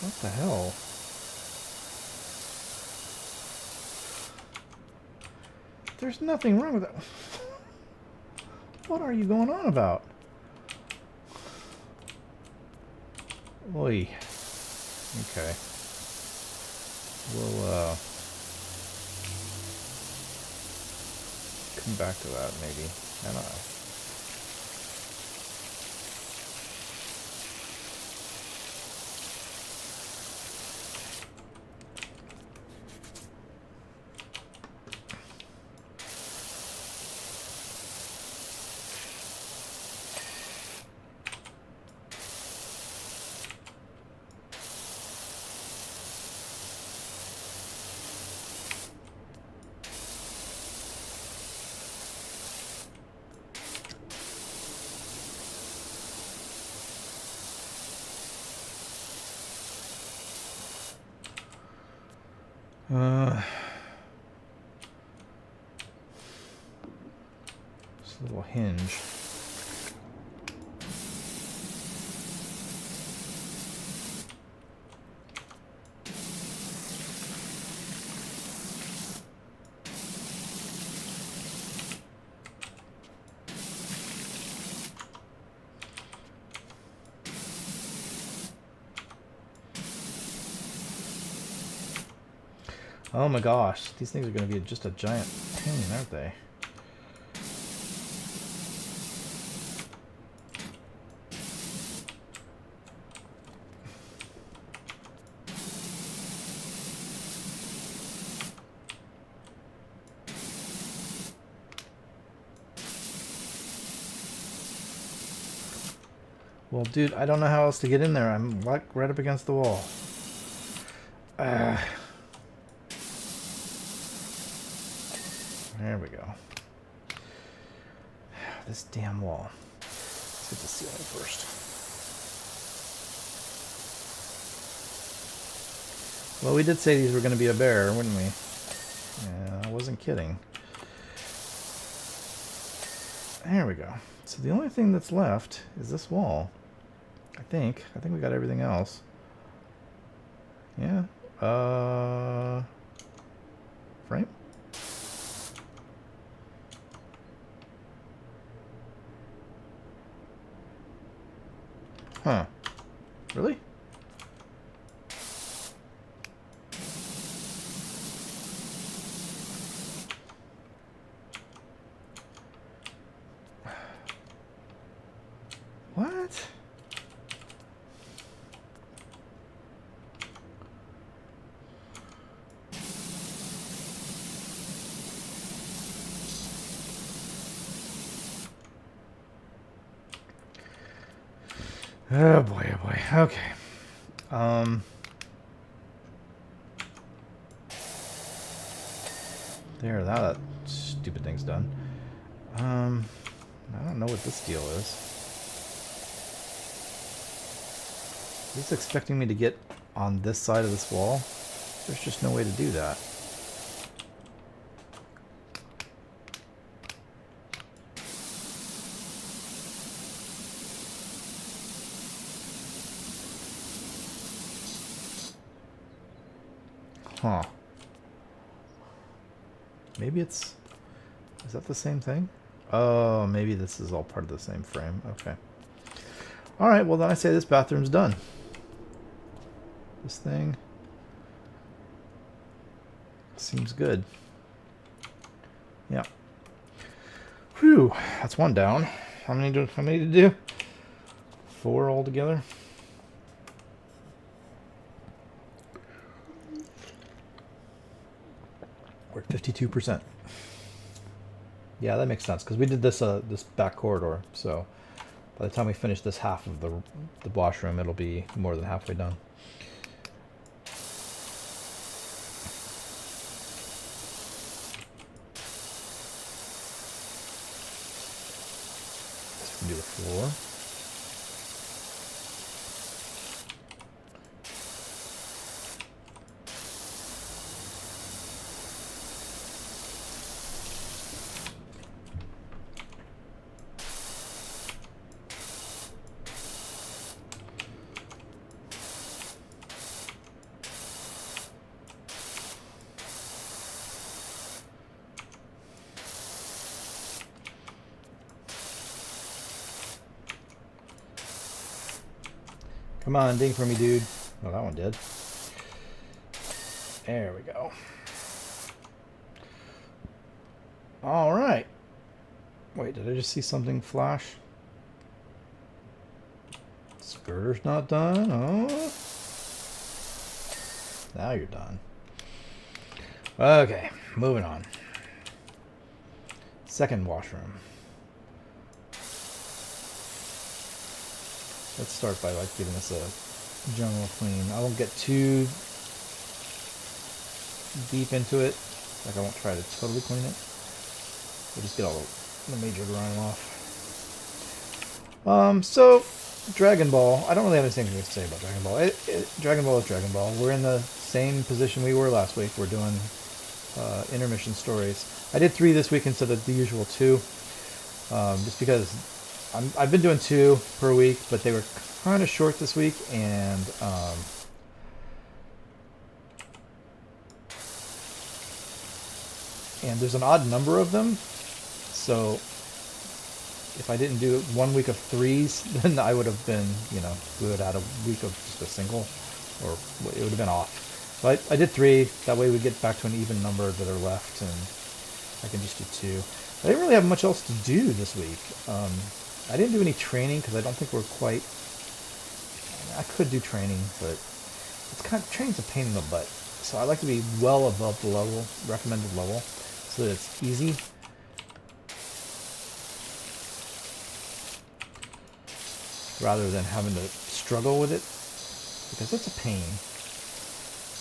What the hell? There's nothing wrong with that. What are you going on about? Oy. Okay. We'll, come back to that, maybe. I don't know. This little hinge. Oh my gosh, these things are going to be just a giant pain, aren't they? Well, dude, I don't know how else to get in there. I'm like right up against the wall. There we go. This damn wall. Let's get the ceiling first. Well, we did say these were going to be a bear, wouldn't we? Yeah, I wasn't kidding. There we go. So the only thing that's left is this wall. I think we got everything else. Yeah. Frame? Huh. Really? What? Oh boy, oh boy. Okay. There, that stupid thing's done. I don't know what this deal is. He's expecting me to get on this side of this wall. There's just no way to do that. Huh. Maybe it's... Is that the same thing? Oh, maybe this is all part of the same frame. Okay. Alright, well then I say this bathroom's done. This thing seems good. Yeah. Whew. That's one down. How many to do? 4 altogether. We're at 52%. Yeah, that makes sense because we did this this back corridor. So by the time we finish this half of the washroom, it'll be more than halfway done. So we can do the floor. Come on, ding for me, dude. Oh, that one did. There we go. All right. Wait, did I just see something flash? Skirter's not done. Oh. Now you're done. Okay, moving on. Second washroom. Let's start by like giving this a general clean. I won't get too deep into it. Like I won't try to totally clean it. We'll just get all the major grime off. So Dragon Ball. I don't really have anything to say about Dragon Ball. Dragon Ball is Dragon Ball. We're in the same position we were last week. We're doing intermission stories. I did 3 this week instead of the usual 2, just because I've been doing 2 per week, but they were kind of short this week, and there's an odd number of them, so if I didn't do 1 week of 3s, then I would have been, we would have had a week of just a single, or it would have been off. So I did 3, that way we get back to an even number that are left, and I can just do 2. I didn't really have much else to do this week. I didn't do any training, because I don't think we're quite, I could do training, but training's a pain in the butt. So I like to be well above the level, recommended level, so that it's easy. Rather than having to struggle with it, because it's a pain.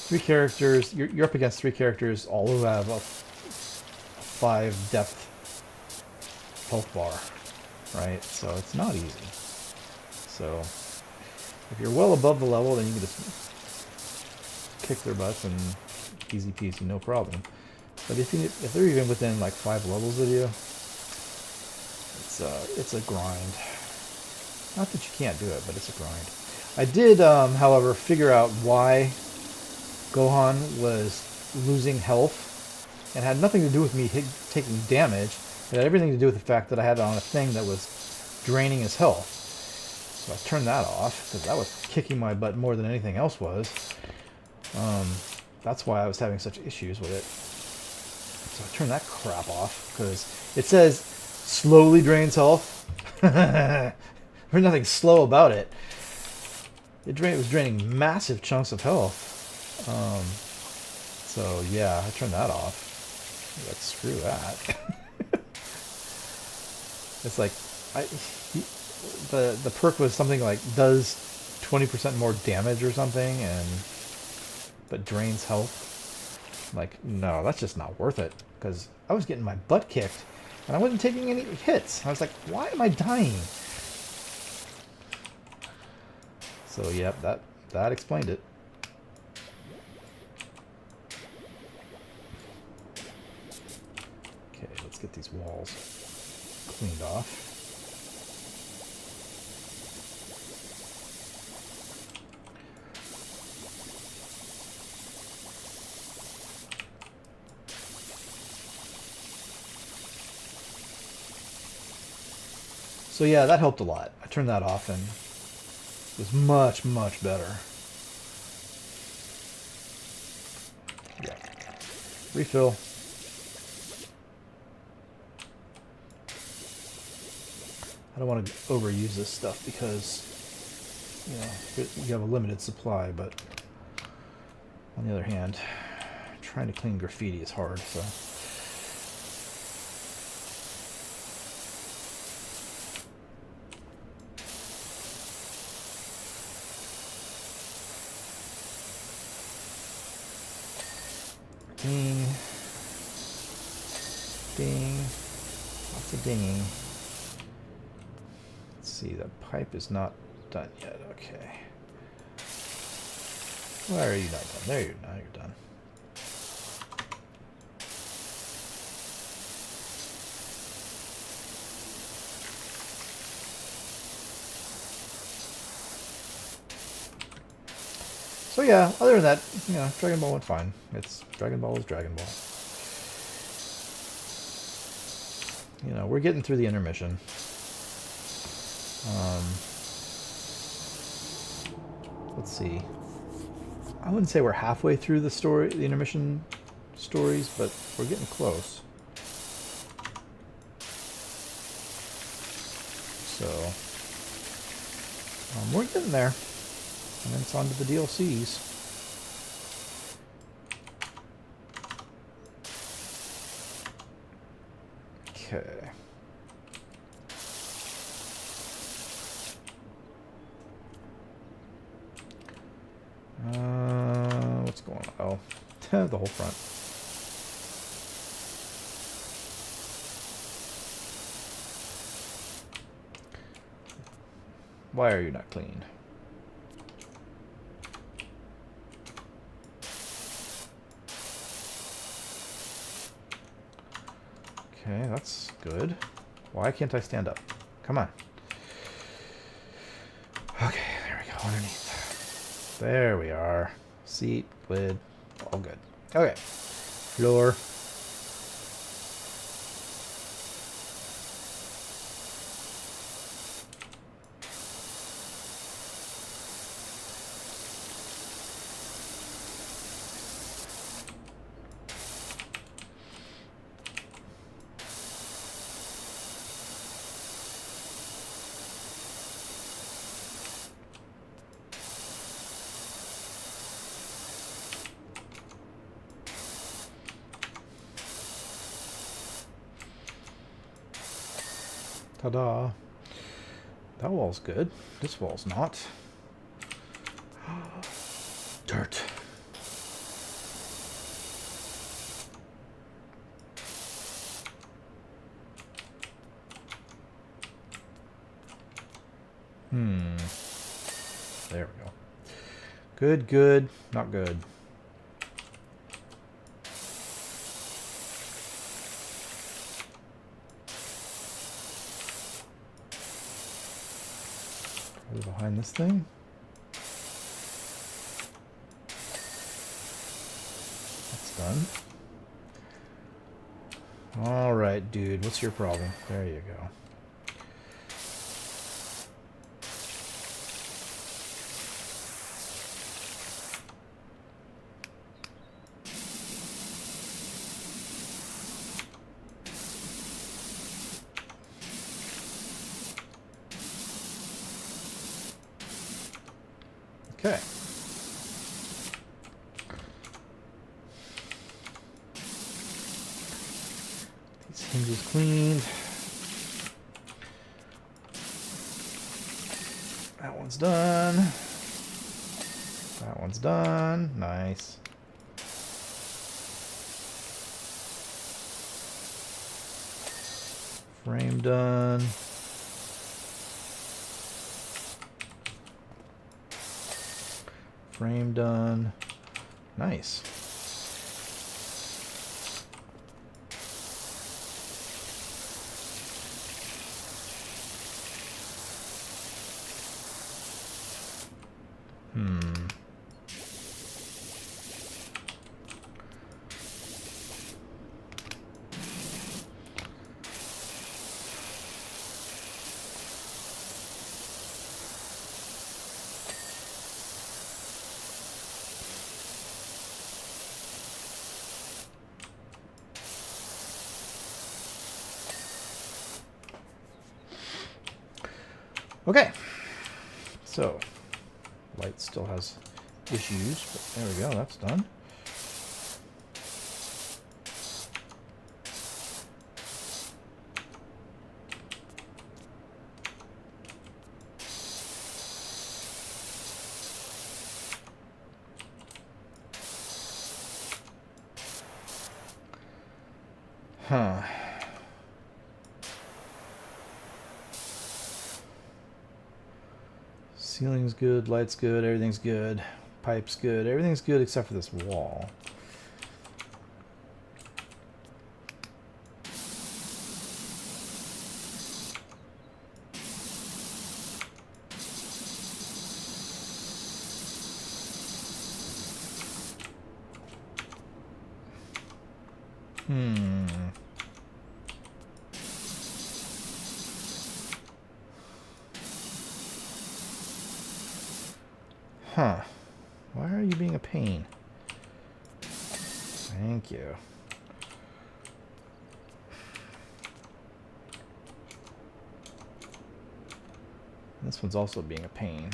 3 characters, you're up against 3 characters, all who have a 5 depth health bar, right? So it's not easy. So if you're well above the level, then you can just kick their butts and easy peasy, no problem. But if they're even within like 5 levels of you, it's a grind. Not that you can't do it, but it's a grind. I did, however, figure out why Gohan was losing health, and had nothing to do with me taking damage. It had everything to do with the fact that I had on a thing that was draining his health. So I turned that off, because that was kicking my butt more than anything else was. That's why I was having such issues with it. So I turned that crap off, because it says slowly drains health. There's nothing slow about it. It was draining massive chunks of health. So yeah, I turned that off. Like, screw that. It's like the perk was something like does 20% more damage or something, but drains health. Like, no, that's just not worth it, because I was getting my butt kicked and I wasn't taking any hits. I was like, why am I dying? So yep, that explained it. Okay, let's get these walls cleaned off. So yeah, that helped a lot. I turned that off and it was much, much better. Yeah. Refill. I don't want to overuse this stuff because, you have a limited supply, but on the other hand, trying to clean graffiti is hard, so. Ding. Ding. Lots of dinging. Let's see, the pipe is not done yet. Okay. Why are you not done? There you're now you're done. So yeah, other than that, Dragon Ball went fine. Dragon Ball is Dragon Ball. We're getting through the intermission. Let's see. I wouldn't say we're halfway through the intermission stories, but we're getting close. So, we're getting there. And then it's on to the DLCs. Okay. What's going on? Oh, the whole front. Why are you not clean? Okay, that's good. Why can't I stand up? Come on. Okay, there we go, underneath. There we are. Seat, lid, all good. Okay, floor. Ta-da. That wall's good. This wall's not. Dirt. There we go. Good, good, not good. Probably behind this thing. That's done. All right, dude, what's your problem? There you go. Okay. These hinges cleaned. That one's done. That one's done. Nice. Frame done. Frame done. Nice. Okay, so light still has issues, but there we go, that's done. Huh. Ceiling's good, light's good, everything's good, pipe's good, everything's good except for this wall. Huh. Why are you being a pain? Thank you. This one's also being a pain.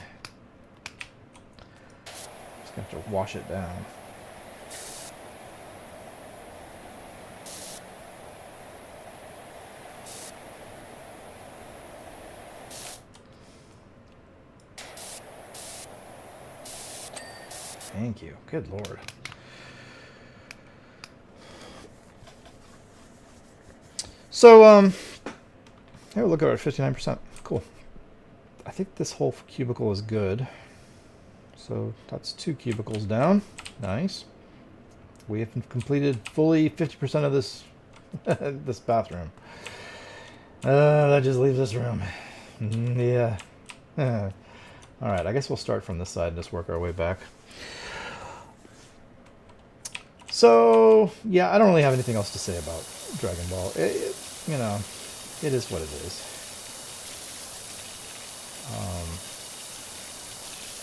Just have to wash it down. Thank you. Good Lord. So, here, look at it, 59%. Cool. I think this whole cubicle is good. So that's 2 cubicles down. Nice. We have completed fully 50% of this this bathroom. That just leaves this room. Yeah. All right, I guess we'll start from this side and just work our way back. So, yeah, I don't really have anything else to say about Dragon Ball. You know, it is what it is.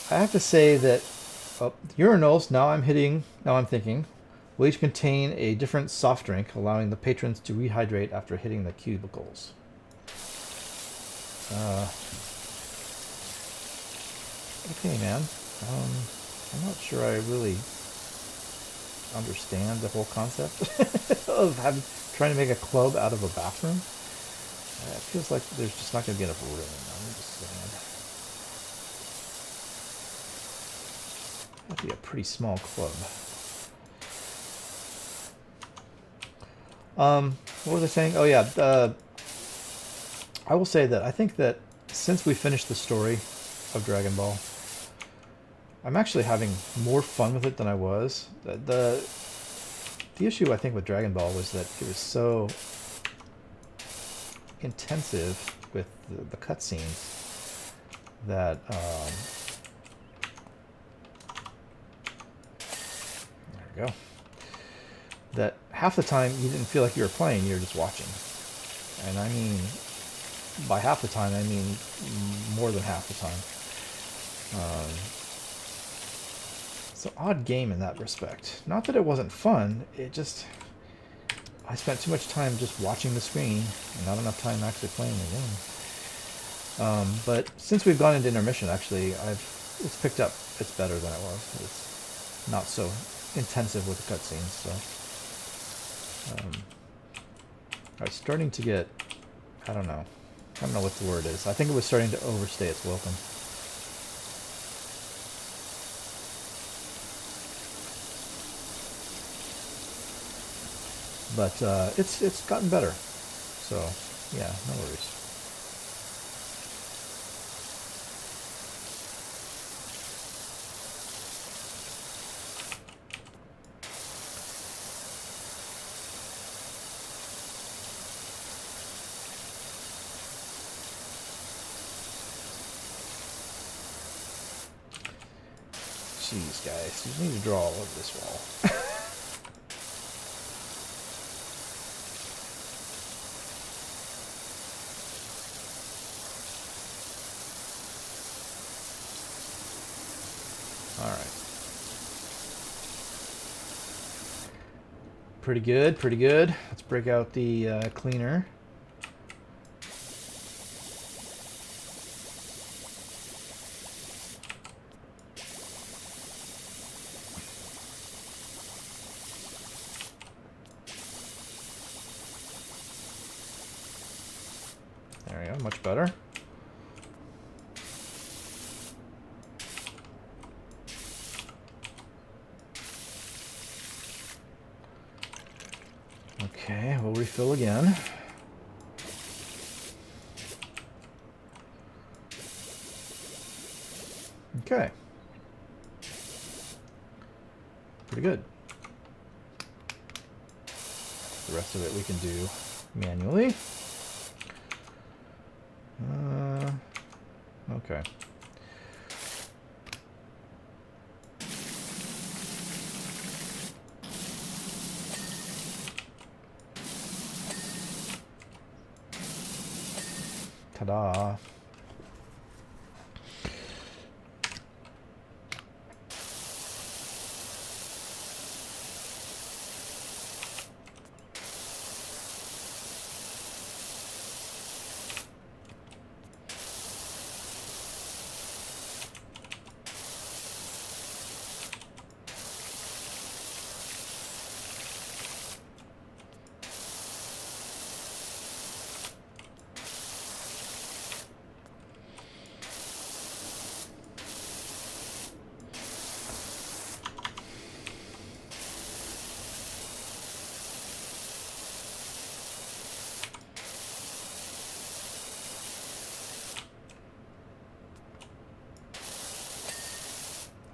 I have to say that urinals, now I'm thinking, will each contain a different soft drink, allowing the patrons to rehydrate after hitting the cubicles. Okay, man. I'm not sure I really understand the whole concept of trying to make a club out of a bathroom. It feels like there's just not going to be enough room. I'm just saying. That'd be a pretty small club. What was I saying? Oh yeah, I will say that I think that since we finished the story of Dragon Ball, I'm actually having more fun with it than I was. The issue I think with Dragon Ball was that it was so intensive with the cutscenes that there we go. That half the time you didn't feel like you were playing, you were just watching. And I mean, by half the time, I mean more than half the time. It's an odd game in that respect. Not that it wasn't fun, it just... I spent too much time just watching the screen and not enough time actually playing the game. But since we've gone into intermission, actually, it's picked up. It's better than it was. It's not so intensive with the cutscenes, so... I was starting to get... I don't know what the word is. I think it was starting to overstay its welcome. But it's gotten better. So, yeah, no worries. Jeez, guys, you need to draw all over this wall. Alright. Pretty good, pretty good. Let's break out the cleaner. There we go, much better. Okay, we'll refill again. Okay. Pretty good. The rest of it we can do manually. Okay. Ta-da.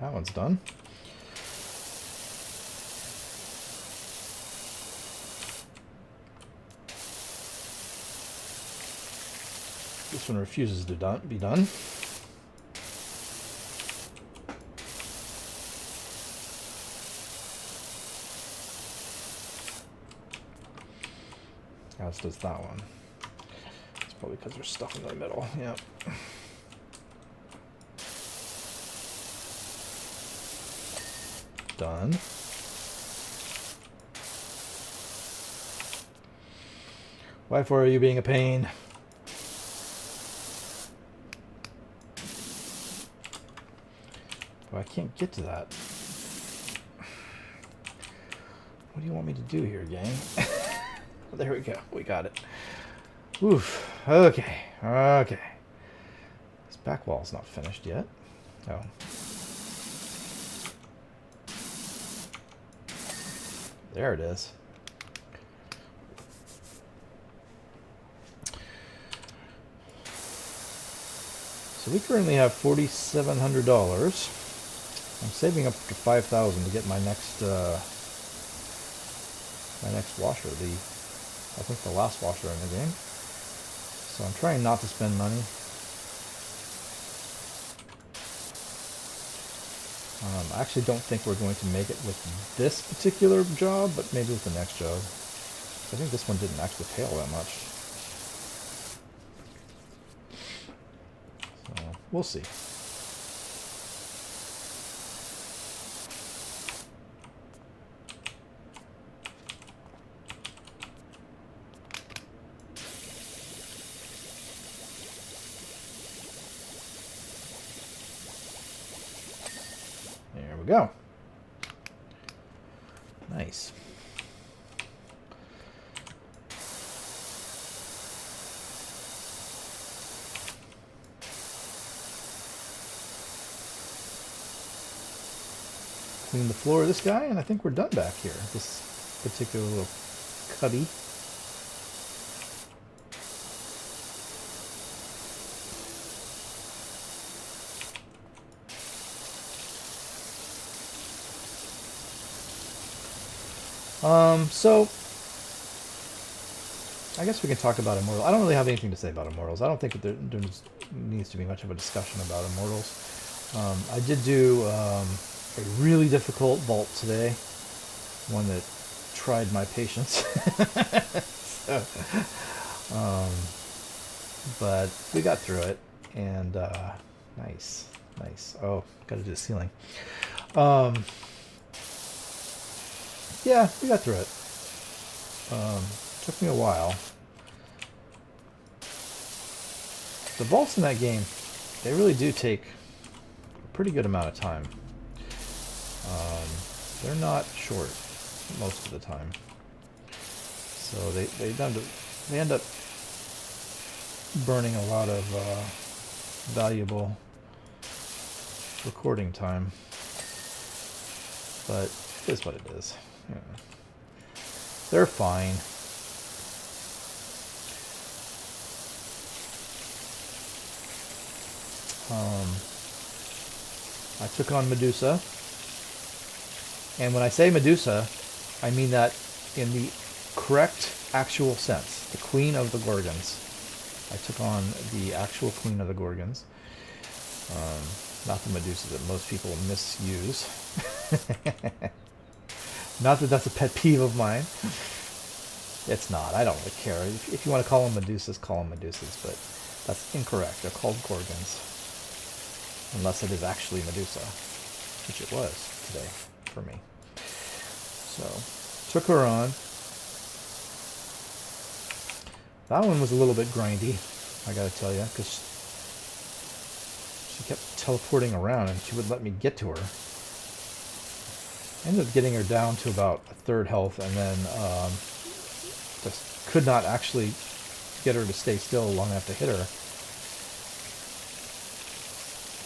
That one's done. This one refuses to be done. As does that one. It's probably because there's stuff in the middle. Yep. Done. Why for are you being a pain? Well, I can't get to that. What do you want me to do here, gang? There we go. We got it. Oof. Okay. Okay. This back wall's not finished yet. Oh. There it is. So we currently have $4,700. I'm saving up to $5,000 to get my next washer. I think the last washer in the game. So I'm trying not to spend money. I actually don't think we're going to make it with this particular job, but maybe with the next job. I think this one didn't actually pay all that much. So we'll see. There we go. Nice. Clean the floor of this guy, and I think we're done back here. This particular little cubby. So I guess we can talk about Immortals. I don't really have anything to say about Immortals. I don't think that there needs to be much of a discussion about Immortals. I did do a really difficult vault today, one that tried my patience. So, but we got through it, and nice. Oh, got to do the ceiling. Yeah, we got through it. Took me a while. The vaults in that game, they really do take a pretty good amount of time. They're not short most of the time. So they end up burning a lot of valuable recording time. But it is what it is. Yeah. They're fine. I took on Medusa, and when I say Medusa, I mean that in the correct actual sense, the Queen of the Gorgons. I took on the actual Queen of the Gorgons, not the Medusa that most people misuse. Not that that's a pet peeve of mine. It's not. I don't really care. If you want to call them Medusas, call them Medusas, but that's incorrect. They're called Gorgons. Unless it is actually Medusa, which it was today for me. So, took her on. That one was a little bit grindy, I gotta tell you, because she kept teleporting around and she wouldn't let me get to her. I ended up getting her down to about a third health, and then just could not actually get her to stay still long enough to hit her.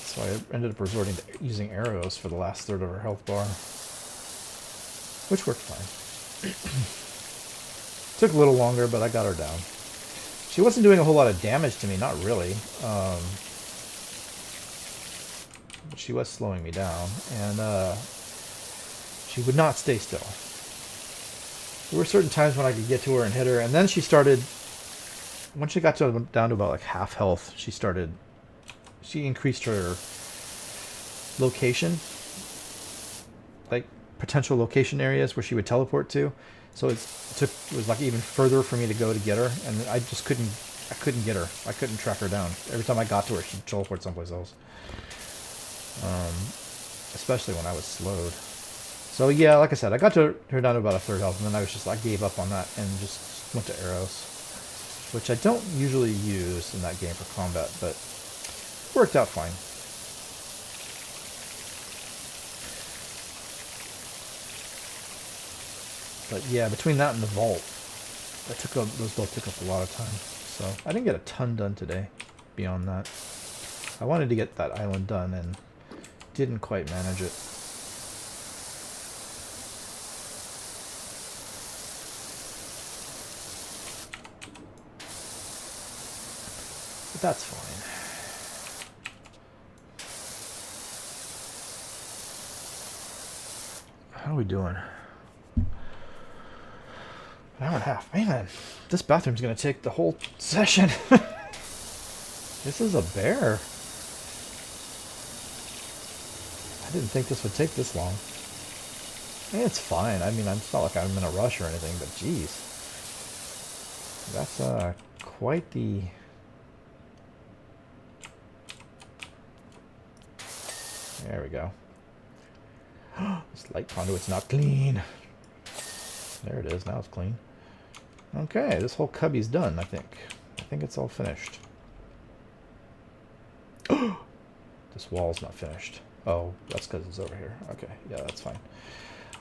So I ended up resorting to using arrows for the last third of her health bar, which worked fine. Took a little longer, but I got her down. She wasn't doing a whole lot of damage to me, not really. but she was slowing me down, and she would not stay still. There were certain times when I could get to her and hit her, and then she started, once she got down to about like half health, she increased her location, like potential location areas where she would teleport to. So it was like even further for me to go to get her, and I couldn't get her. I couldn't track her down. Every time I got to her, she'd teleport someplace else. Especially when I was slowed. So yeah, like I said, I got her down to about a third health, and then I gave up on that and just went to arrows, which I don't usually use in that game for combat, but worked out fine. But yeah, between that and the vault, those both took up a lot of time. So I didn't get a ton done today beyond that. I wanted to get that island done and didn't quite manage it. But that's fine. How are we doing? An hour and a half. Man, this bathroom's gonna take the whole session. This is a bear. I didn't think this would take this long. It's fine. I mean, it's not like I'm in a rush or anything, but geez. That's quite the... There we go. This light conduit's not clean. There it is. Now it's clean. Okay, this whole cubby's done, I think. I think it's all finished. This wall's not finished. Oh, that's because it's over here. Okay, yeah, that's fine.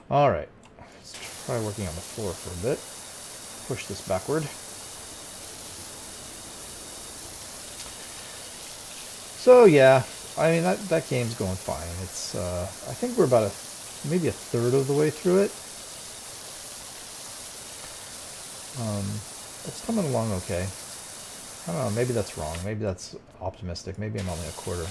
Alright. Let's try working on the floor for a bit. Push this backward. So, yeah. I mean, that game's going fine. It's, I think we're about maybe a third of the way through it. It's coming along okay. I don't know, maybe that's wrong. Maybe that's optimistic. Maybe I'm only a quarter.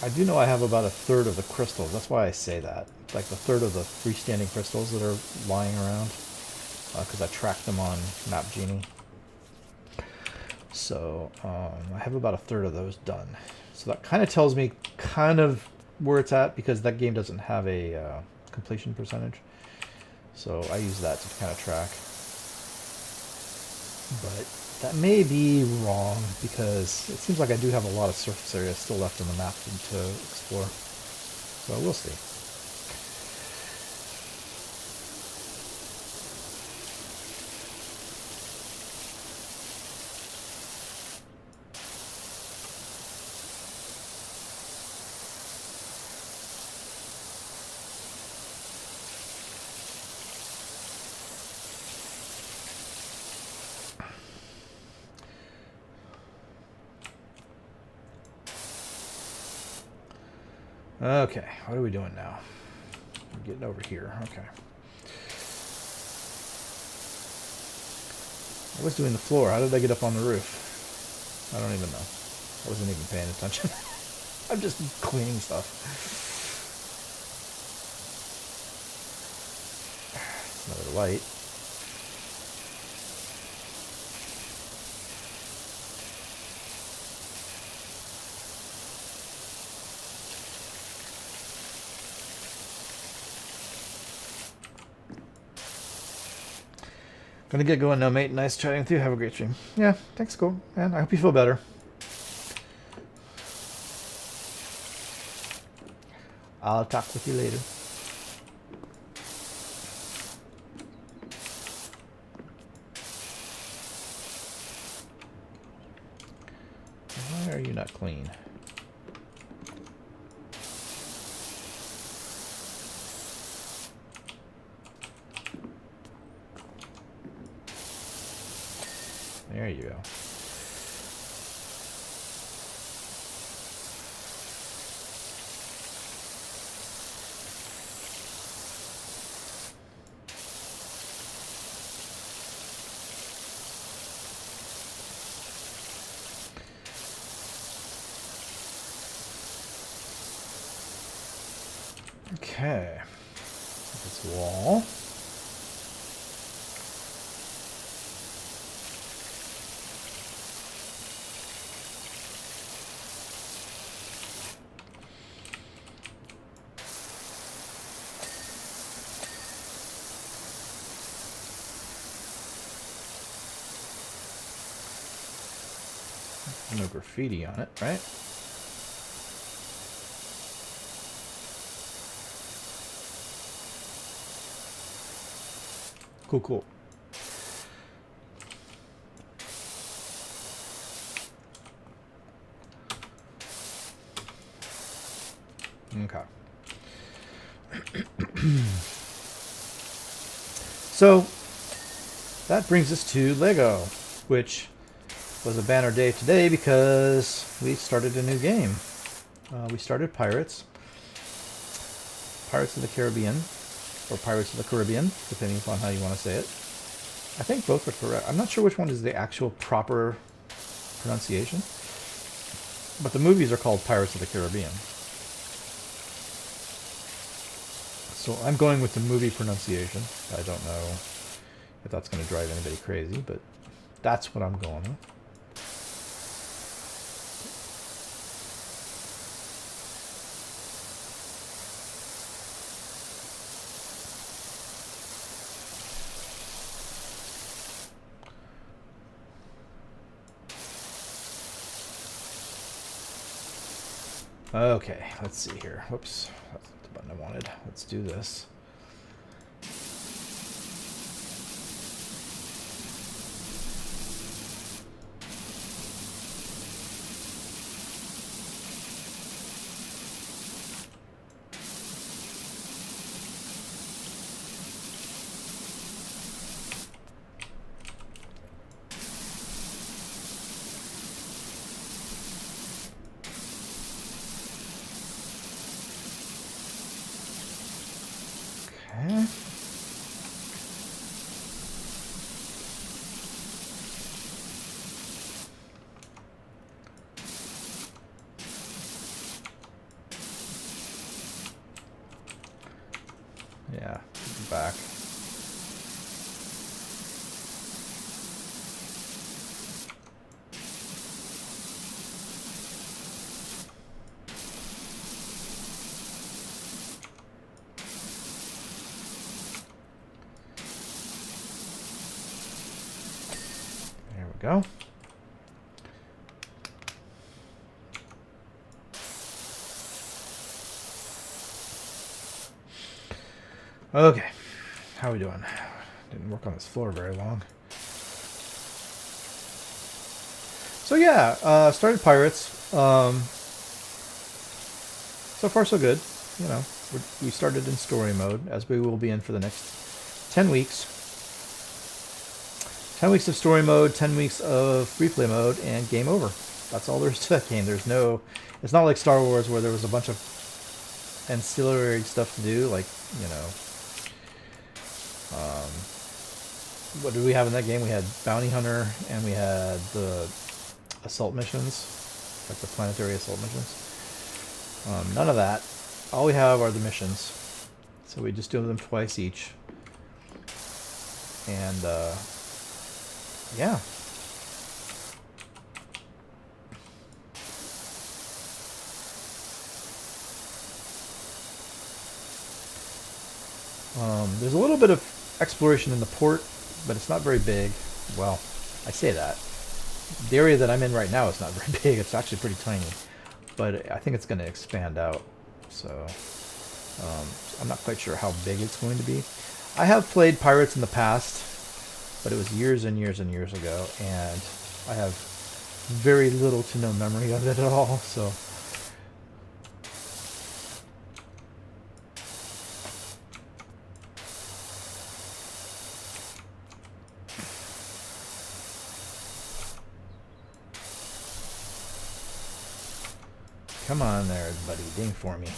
I do know I have about a third of the crystals. That's why I say that. Like the third of the freestanding crystals that are lying around. Because I tracked them on Map Genie. So I have about a third of those done. So that kind of tells me kind of where it's at, because that game doesn't have a completion percentage. So I use that to kind of track. But that may be wrong, because it seems like I do have a lot of surface area still left on the map to explore. So we'll see. Okay, what are we doing now? We're getting over here. Okay. I was doing the floor. How did I get up on the roof? I don't even know. I wasn't even paying attention. I'm just cleaning stuff. Another light. Gonna get going now, mate. Nice chatting with you. Have a great stream. Yeah, thanks, cool. Man, I hope you feel better. I'll talk with you later. Why are you not clean? There you go. Okay. This wall. No graffiti on it, right? Cool, cool. Okay. So that brings us to Lego, which was a banner day today because we started a new game. We started Pirates of the Caribbean, or Pirates of the Caribbean, depending upon how you want to say it. I think both are correct. I'm not sure which one is the actual proper pronunciation, but the movies are called Pirates of the Caribbean. So I'm going with the movie pronunciation. I don't know if that's going to drive anybody crazy, but that's what I'm going with. Okay, let's see here. Whoops, that's not the button I wanted. Let's do this. Okay. Yeah, back. There we go. Okay, how are we doing? Didn't work on this floor very long. So yeah, started Pirates. So far so good. You know, we started in story mode, as we will be in for the next 10 weeks. 10 weeks of story mode, 10 weeks of replay mode, and game over. That's all there is to that game. There's no... It's not like Star Wars where there was a bunch of ancillary stuff to do, like, you know... what did we have in that game? We had Bounty Hunter, and we had the assault missions, like the planetary assault missions. None of that. All we have are the missions. So we just do them twice each. And, yeah. There's a little bit of exploration in the port, but it's not very big. Well, I say that. The area that I'm in right now is not very big. It's actually pretty tiny. But I think it's going to expand out. So, I'm not quite sure how big it's going to be. I have played Pirates in the past, but it was years and years and years ago, and I have very little to no memory of it at all, so... Come on there, buddy. Ding for me.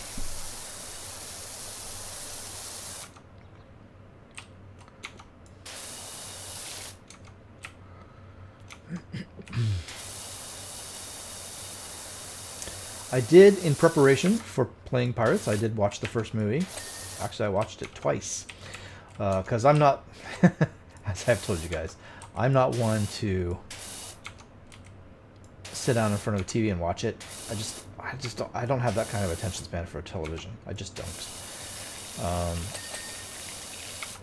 I did, in preparation for playing Pirates, I did watch the first movie. Actually, I watched it twice. Because I'm not, as I've told you guys, I'm not one to sit down in front of a TV and watch it. I don't have that kind of attention span for television. I just don't.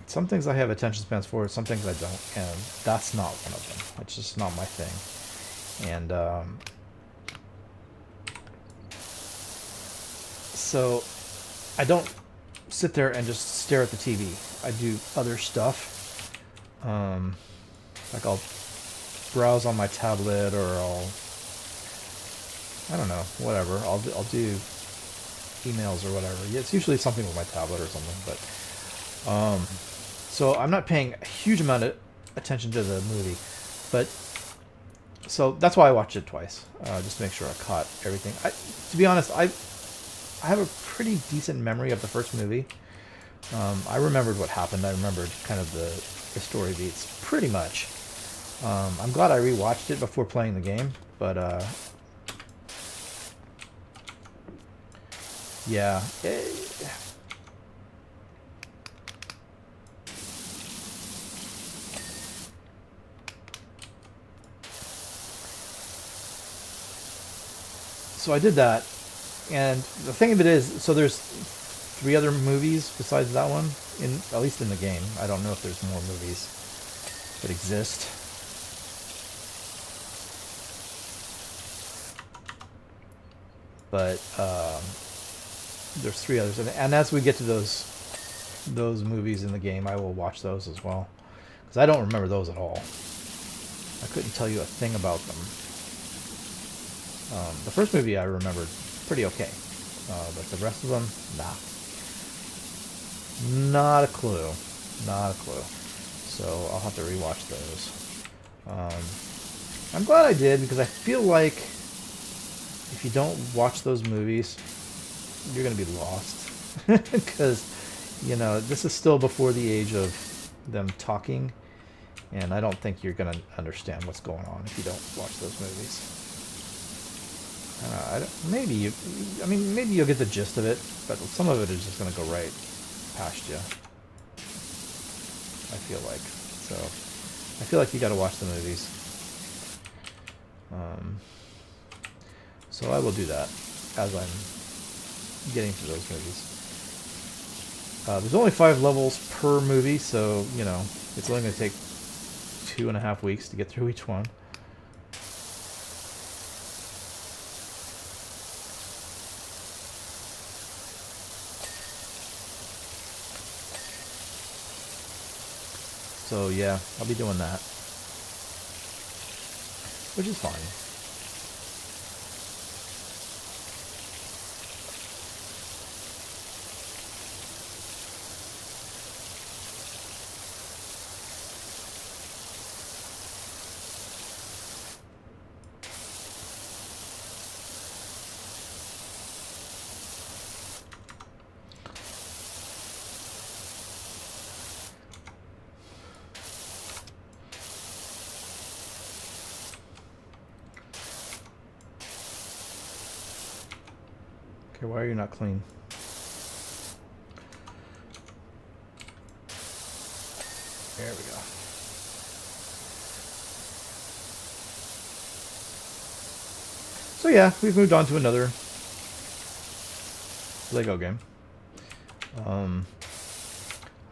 Some things I have attention spans for, some things I don't, and that's not one of them. It's just not my thing. And so I don't sit there and just stare at the TV. I do other stuff. Like I'll browse on my tablet, or I don't know, whatever. I'll do emails or whatever. Yeah, it's usually something with my tablet or something. But so I'm not paying a huge amount of attention to the movie, but so that's why I watched it twice, just to make sure I caught everything. To be honest, I have a pretty decent memory of the first movie. I remembered what happened. I remembered kind of the story beats pretty much. I'm glad I rewatched it before playing the game, but yeah. So I did that, and the thing of it is, so there's 3 other movies besides that one, at least in the game. I don't know if there's more movies that exist. But there's 3 others, and as we get to those movies in the game, I will watch those as well, because I don't remember those at all. I couldn't tell you a thing about them. The first movie I remembered pretty okay, but the rest of them, nah. Not a clue. Not a clue. So I'll have to rewatch those. I'm glad I did, because I feel like if you don't watch those movies, you're going to be lost. Because, you know, this is still before the age of them talking, and I don't think you're going to understand what's going on if you don't watch those movies. Maybe you'll get the gist of it, but some of it is just going to go right past you. I feel like. So, I feel like you got to watch the movies. So I will do that as I'm getting to those movies. There's only 5 levels per movie, so, you know, it's only going to take 2.5 weeks to get through each one. So yeah, I'll be doing that, which is fine. Okay, why are you not clean? There we go. So yeah, we've moved on to another Lego game.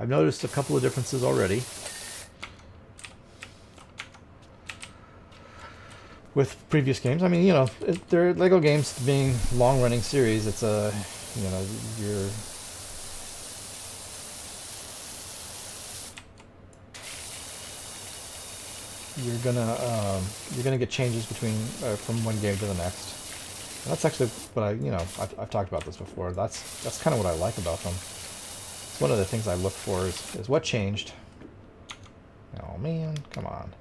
I've noticed a couple of differences already with previous games. I mean, you know, they're Lego games being long-running series. It's you know, you're gonna get changes between from one game to the next. And that's actually what I've talked about this before. That's kind of what I like about them. It's one of the things I look for is what changed. Oh man, come on.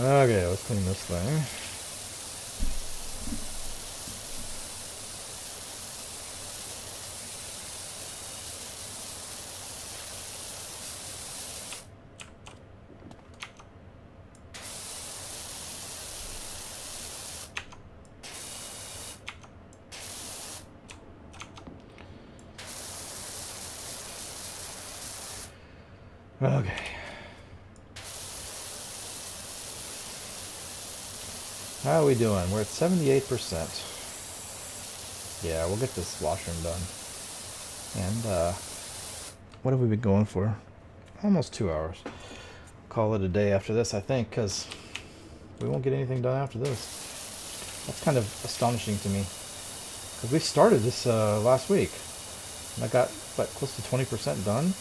Okay, let's clean this thing. Okay. How are we doing? We're at 78%. Yeah, we'll get this washroom done. And, what have we been going for? Almost 2 hours. Call it a day after this, I think, because we won't get anything done after this. That's kind of astonishing to me. Because we started this last week. And I got, what, close to 20% done?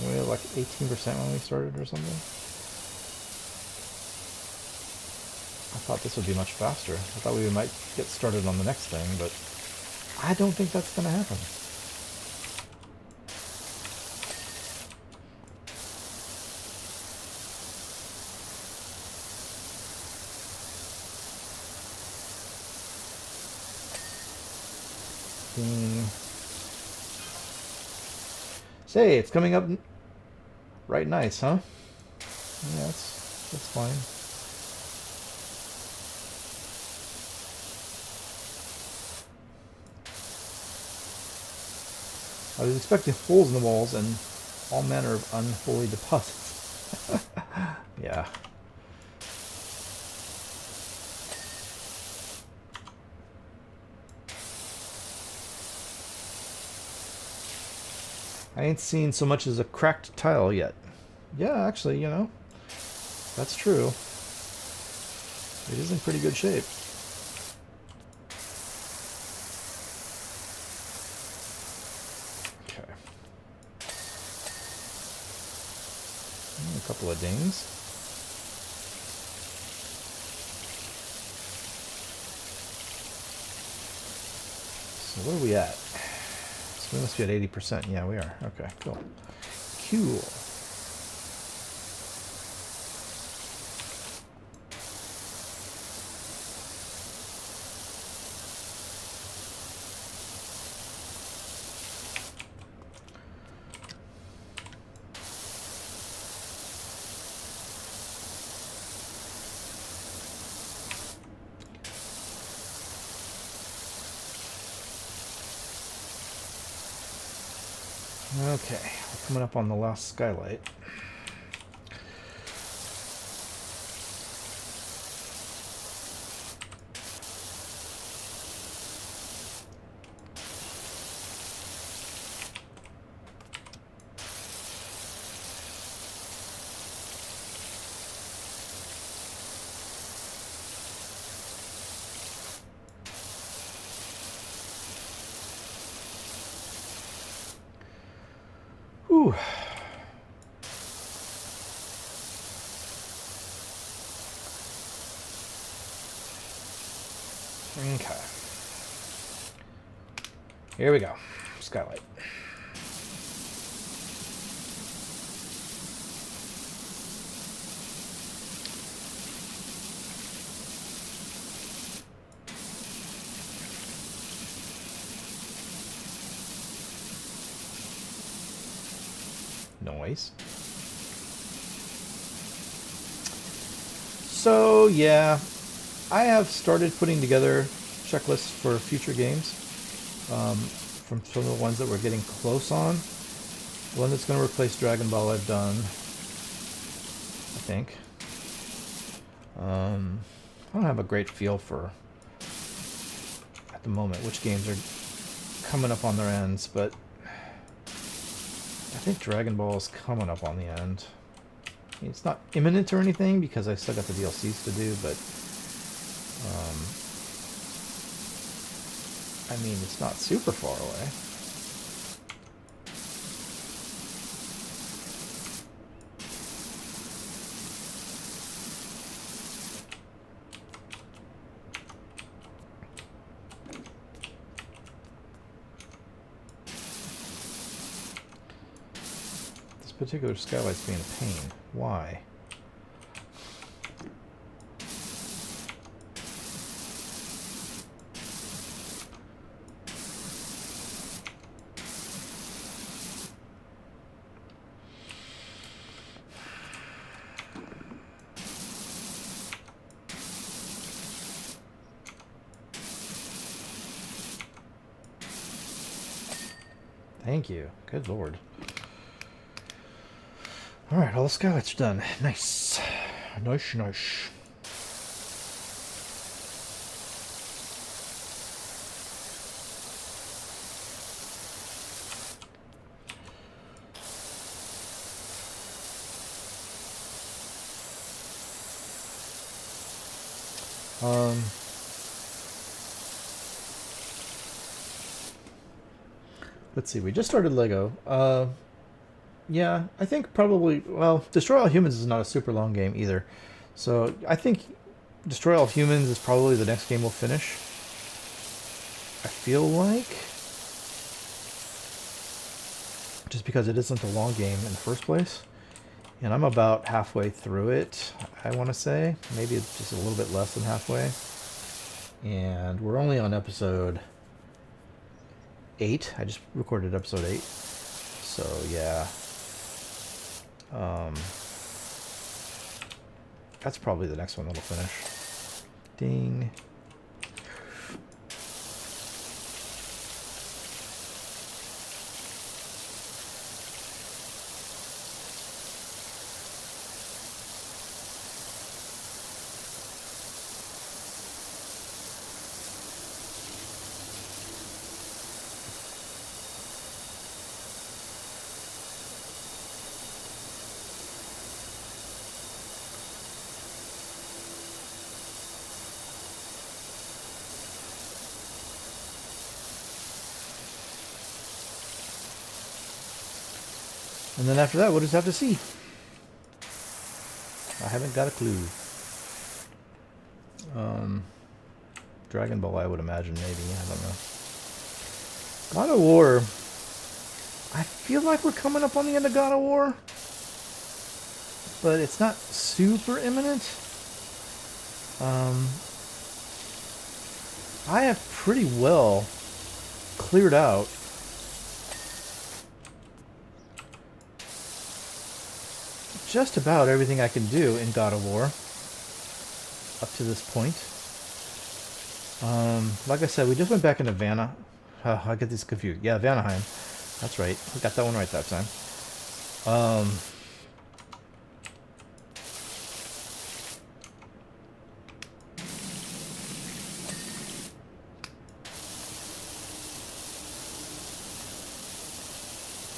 We had like 18% when we started or something. I thought this would be much faster. I thought we might get started on the next thing, but I don't think that's going to happen. Say, it's coming up right nice, huh? Yeah, that's fine. I was expecting holes in the walls and all manner of unholy deposits. Yeah. I ain't seen so much as a cracked tile yet. Yeah, actually, you know, that's true. It is in pretty good shape. Okay. A couple of dings. So what are we at? So we must be at 80%. Yeah, we are. Okay, cool. Cool. Okay, we're coming up on the last skylight. Whew. Okay. Here we go. Skylight. Noise. So, yeah, I have started putting together checklists for future games from some of the ones that we're getting close on. The one that's going to replace Dragon Ball I've done, I think. I don't have a great feel for, at the moment, which games are coming up on their ends, but I think Dragon Ball is coming up on the end. I mean, it's not imminent or anything because I still got the DLCs to do, but I mean, it's not super far away. This particular skylight's being a pain. Why? Thank you. Good lord. Alright, all the skylights are done. Nice. Nice, nice. Let's see, we just started Lego. Yeah, I think probably, well, Destroy All Humans is not a super long game either. So I think Destroy All Humans is probably the next game we'll finish. I feel like. Just because it isn't a long game in the first place. And I'm about halfway through it, I want to say. Maybe it's just a little bit less than halfway. And we're only on episode 8. I just recorded episode 8. So, yeah. That's probably the next one that'll finish. Ding. And then after that, we'll just have to see. I haven't got a clue. Dragon Ball, I would imagine, maybe. I don't know. God of War. I feel like we're coming up on the end of God of War. But it's not super imminent. I have pretty well cleared out just about everything I can do in God of War up to this point. Like I said, we just went back into Vanna. I get this confused. Yeah, Vanaheim. That's right. We got that one right that time.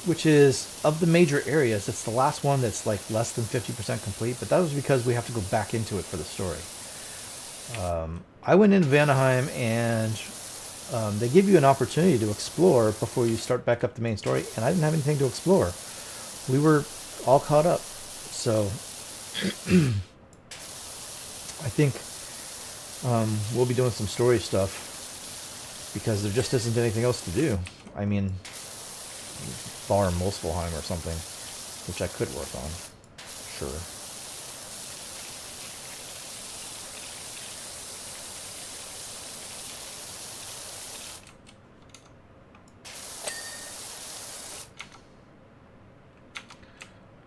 Which is, of the major areas, it's the last one that's like less than 50% complete, but that was because we have to go back into it for the story. I went into Vanaheim, and they give you an opportunity to explore before you start back up the main story, and I didn't have anything to explore. We were all caught up, so I think we'll be doing some story stuff because there just isn't anything else to do. I mean, bar Muspelheim or something, which I could work on, sure.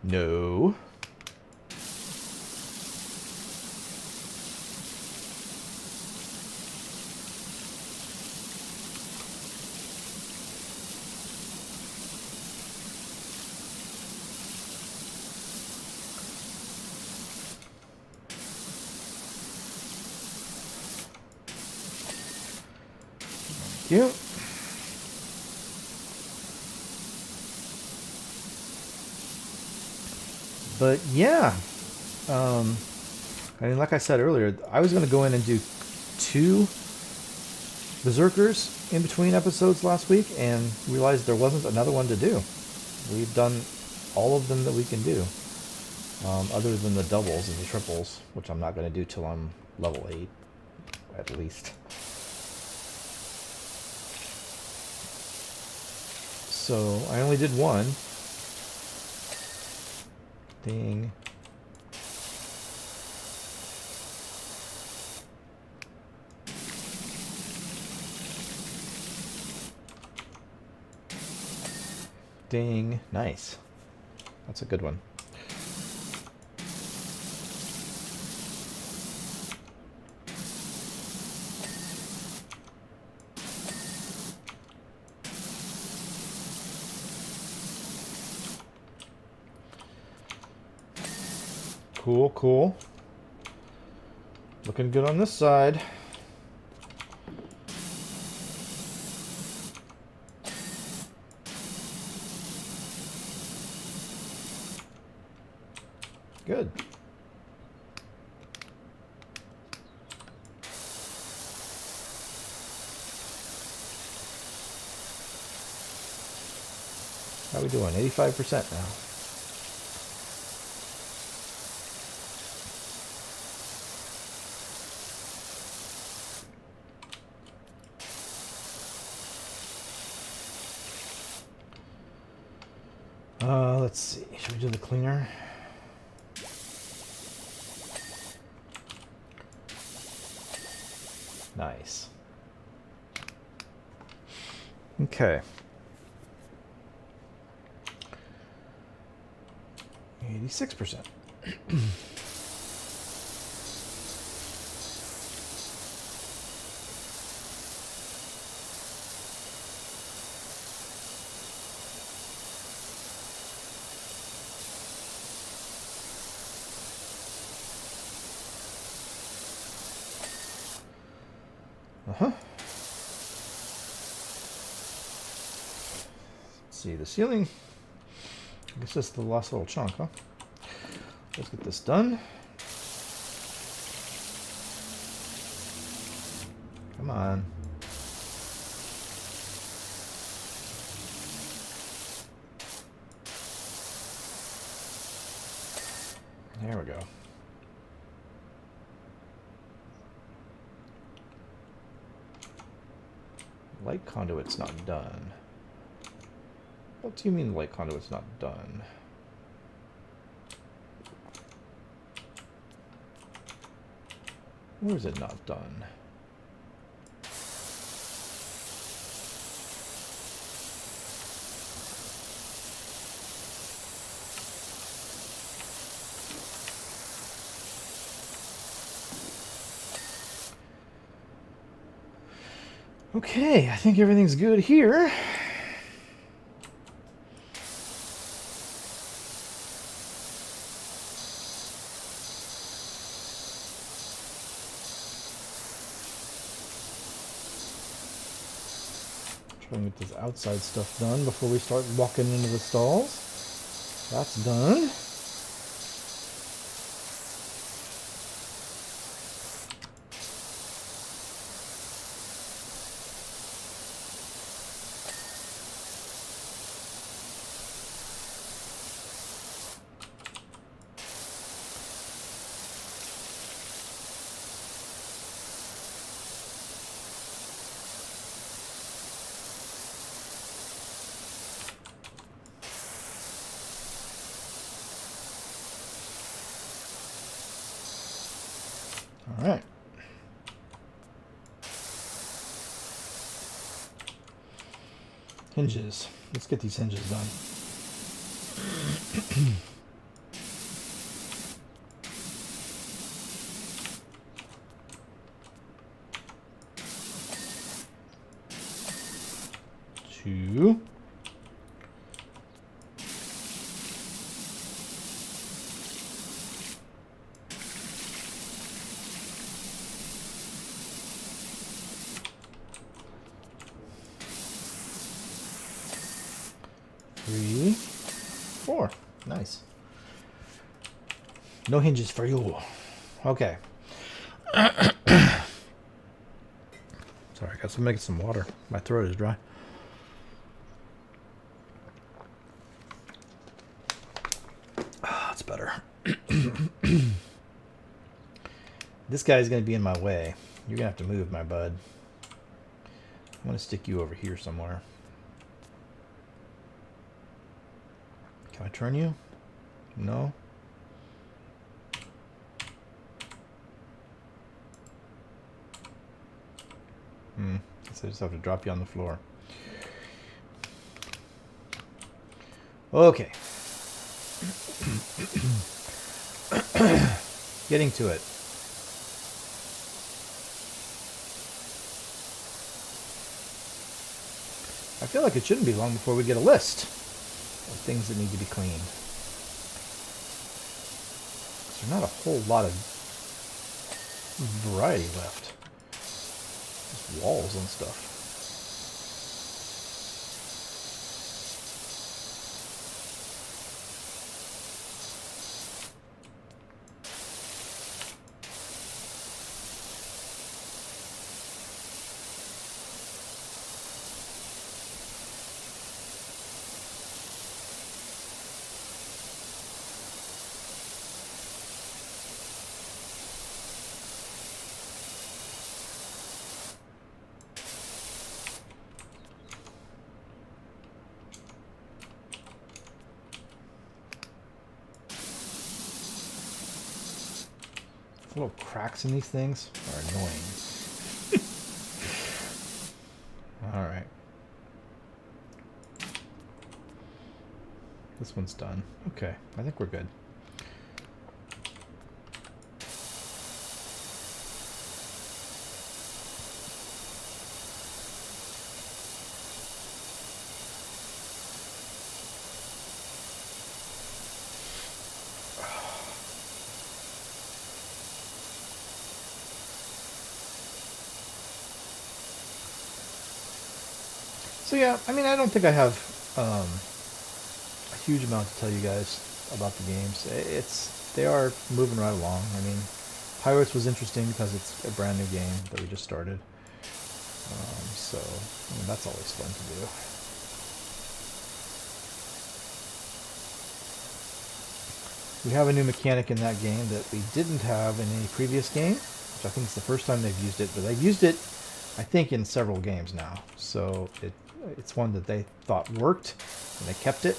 No. Yep. But yeah, I mean, like I said earlier, I was going to go in and do 2 Berserkers in between episodes last week and realized there wasn't another one to do. We've done all of them that we can do, other than the doubles and the triples, which I'm not going to do till I'm level 8, at least. So I only did 1. Ding. Ding. Nice. That's a good one. Cool, cool. Looking good on this side. Good. How are we doing? 85% now. Let's see. Should we do the cleaner? Nice. Okay. 86%. Uh-huh. Let's see, the ceiling. I guess that's the last little chunk, huh? Let's get this done. Come on. There we go. Light conduit's not done. What do you mean light conduit's not done? Where is it not done? Okay, I think everything's good here. Try and get this outside stuff done before we start walking into the stalls. That's done. All right. Hinges. Let's get these hinges done. Two. Three, four. Nice. No hinges for you. Okay. Sorry, I got to make some water. My throat is dry. That's better. This guy's going to be in my way. You're going to have to move, my bud. I'm going to stick you over here somewhere. Can I turn you? No? Guess I just have to drop you on the floor. Okay. Getting to it. I feel like it shouldn't be long before we get a list of things that need to be cleaned. There's not a whole lot of variety left. Just walls and stuff. Little cracks in these things are annoying. Alright. This one's done. Okay, I think we're good. So yeah, I mean, I don't think I have a huge amount to tell you guys about the games. They are moving right along. I mean, Pirates was interesting because it's a brand new game that we just started. So I mean, that's always fun to do. We have a new mechanic in that game that we didn't have in any previous game, which I think is the first time they've used it, but they've used it, I think, in several games now. So it's one that they thought worked, and they kept it,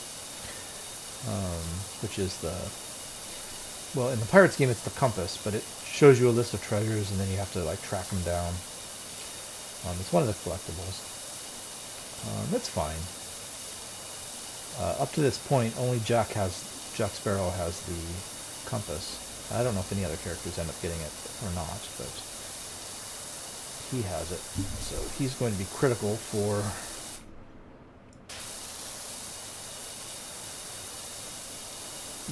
which is well, in the Pirates game it's the compass, but it shows you a list of treasures, and then you have to like track them down. It's one of the collectibles. It's fine. Up to this point, only Jack Sparrow has the compass. I don't know if any other characters end up getting it or not, but he has it. So he's going to be critical for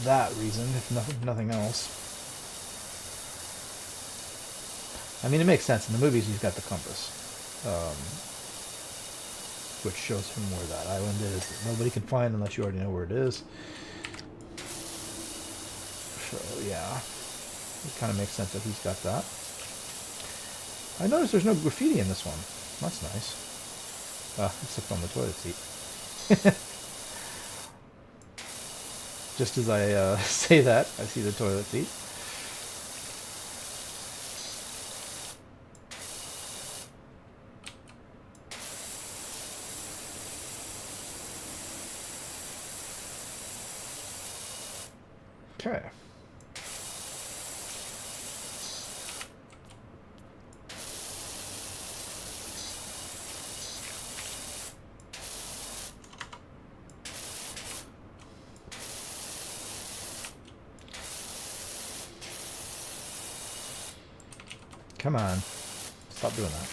that reason, if nothing else. I mean, it makes sense. In the movies, he's got the compass, which shows him where that island is that nobody can find unless you already know where it is. So, yeah. It kind of makes sense that he's got that. I noticed there's no graffiti in this one. That's nice. Except on the toilet seat. Just as I say that, I see the toilet seat. Okay. Come on. Stop doing that.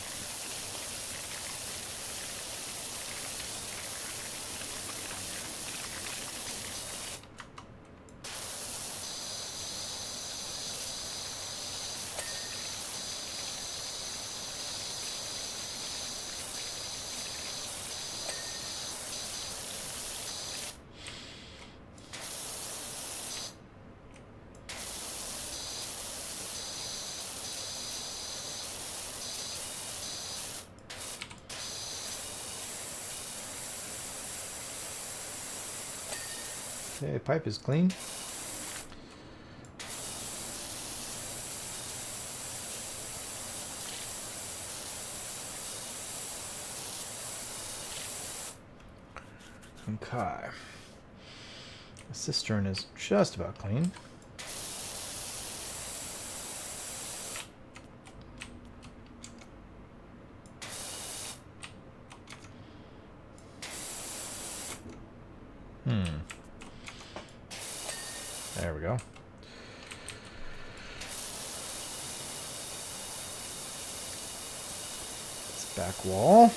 Okay, pipe is clean. Okay. The cistern is just about clean. There we go. This back wall.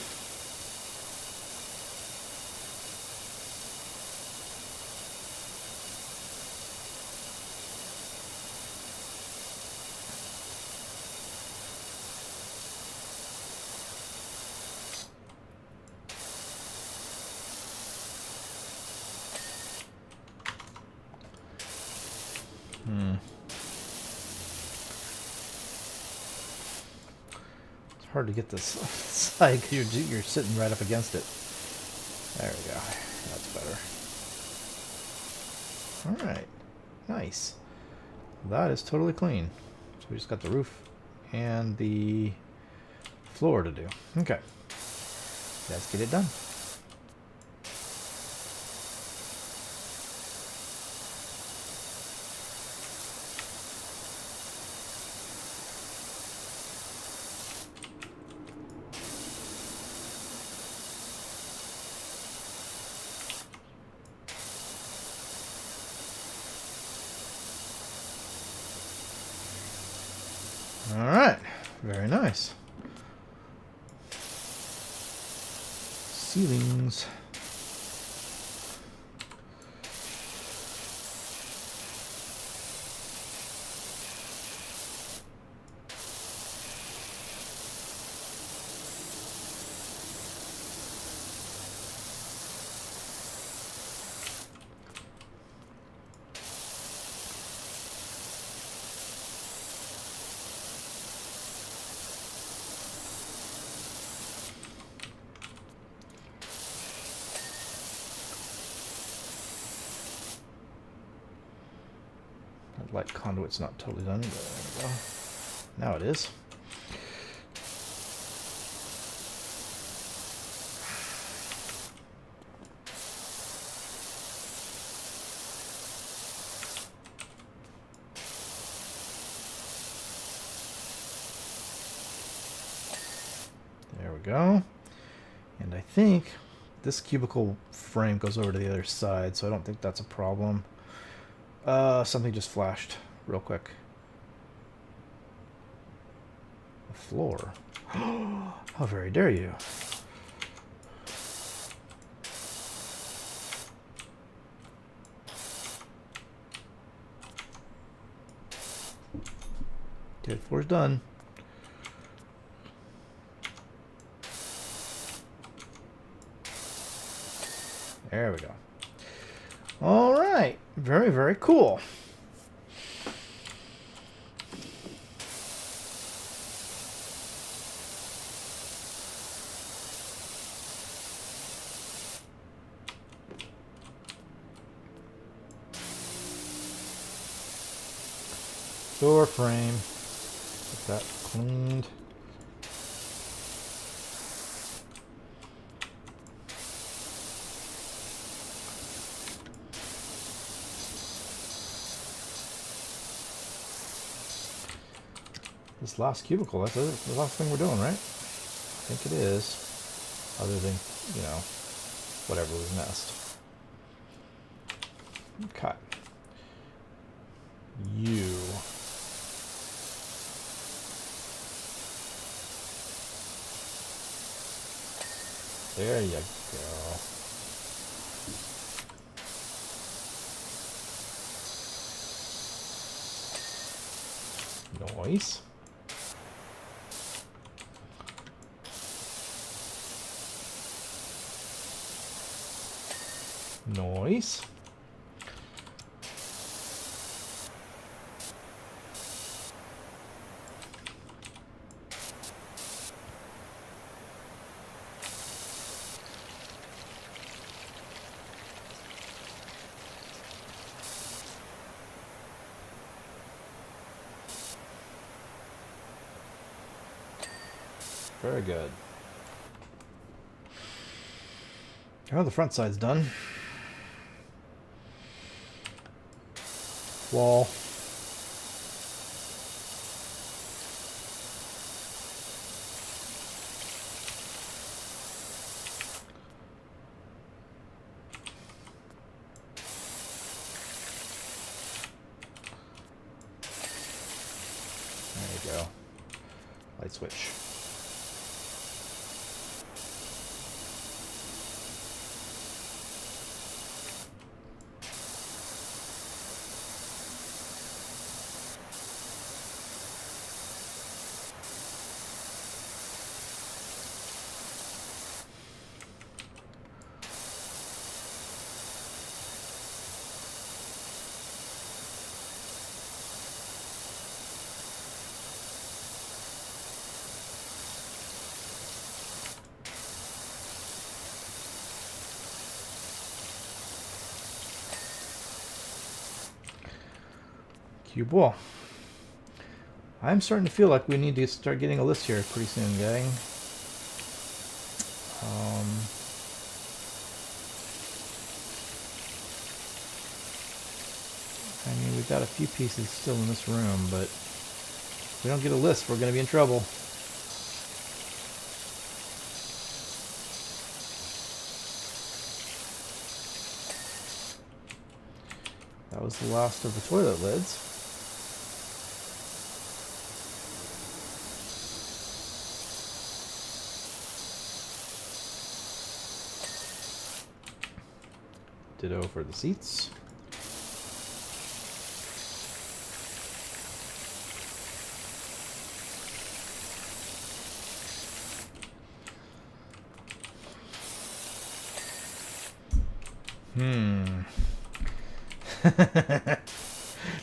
It's hard to get this side. You're sitting right up against it. There we go. That's better. All right. Nice. That is totally clean. So we just got the roof and the floor to do. Okay. Let's get it done. All right, very nice. Ceilings. Light conduit's not totally done, but there we go. Now it is. There we go. And I think this cubicle frame goes over to the other side, so I don't think that's a problem. Something just flashed real quick. The floor. How very dare you. Okay, the floor's done. There we go. All right. Very, very cool. Door frame. Get that cleaned. This last cubicle, that's the last thing we're doing, right? I think it is. Other than, you know, whatever was messed. Cut. You. There you go. Noise. Noise. Very good. Oh, the front side's done. Wall. There you go. Light switch. Cube wall. I'm starting to feel like we need to start getting a list here pretty soon, gang. I mean, we've got a few pieces still in this room, but if we don't get a list, we're going to be in trouble. That was the last of the toilet lids. Ditto for the seats.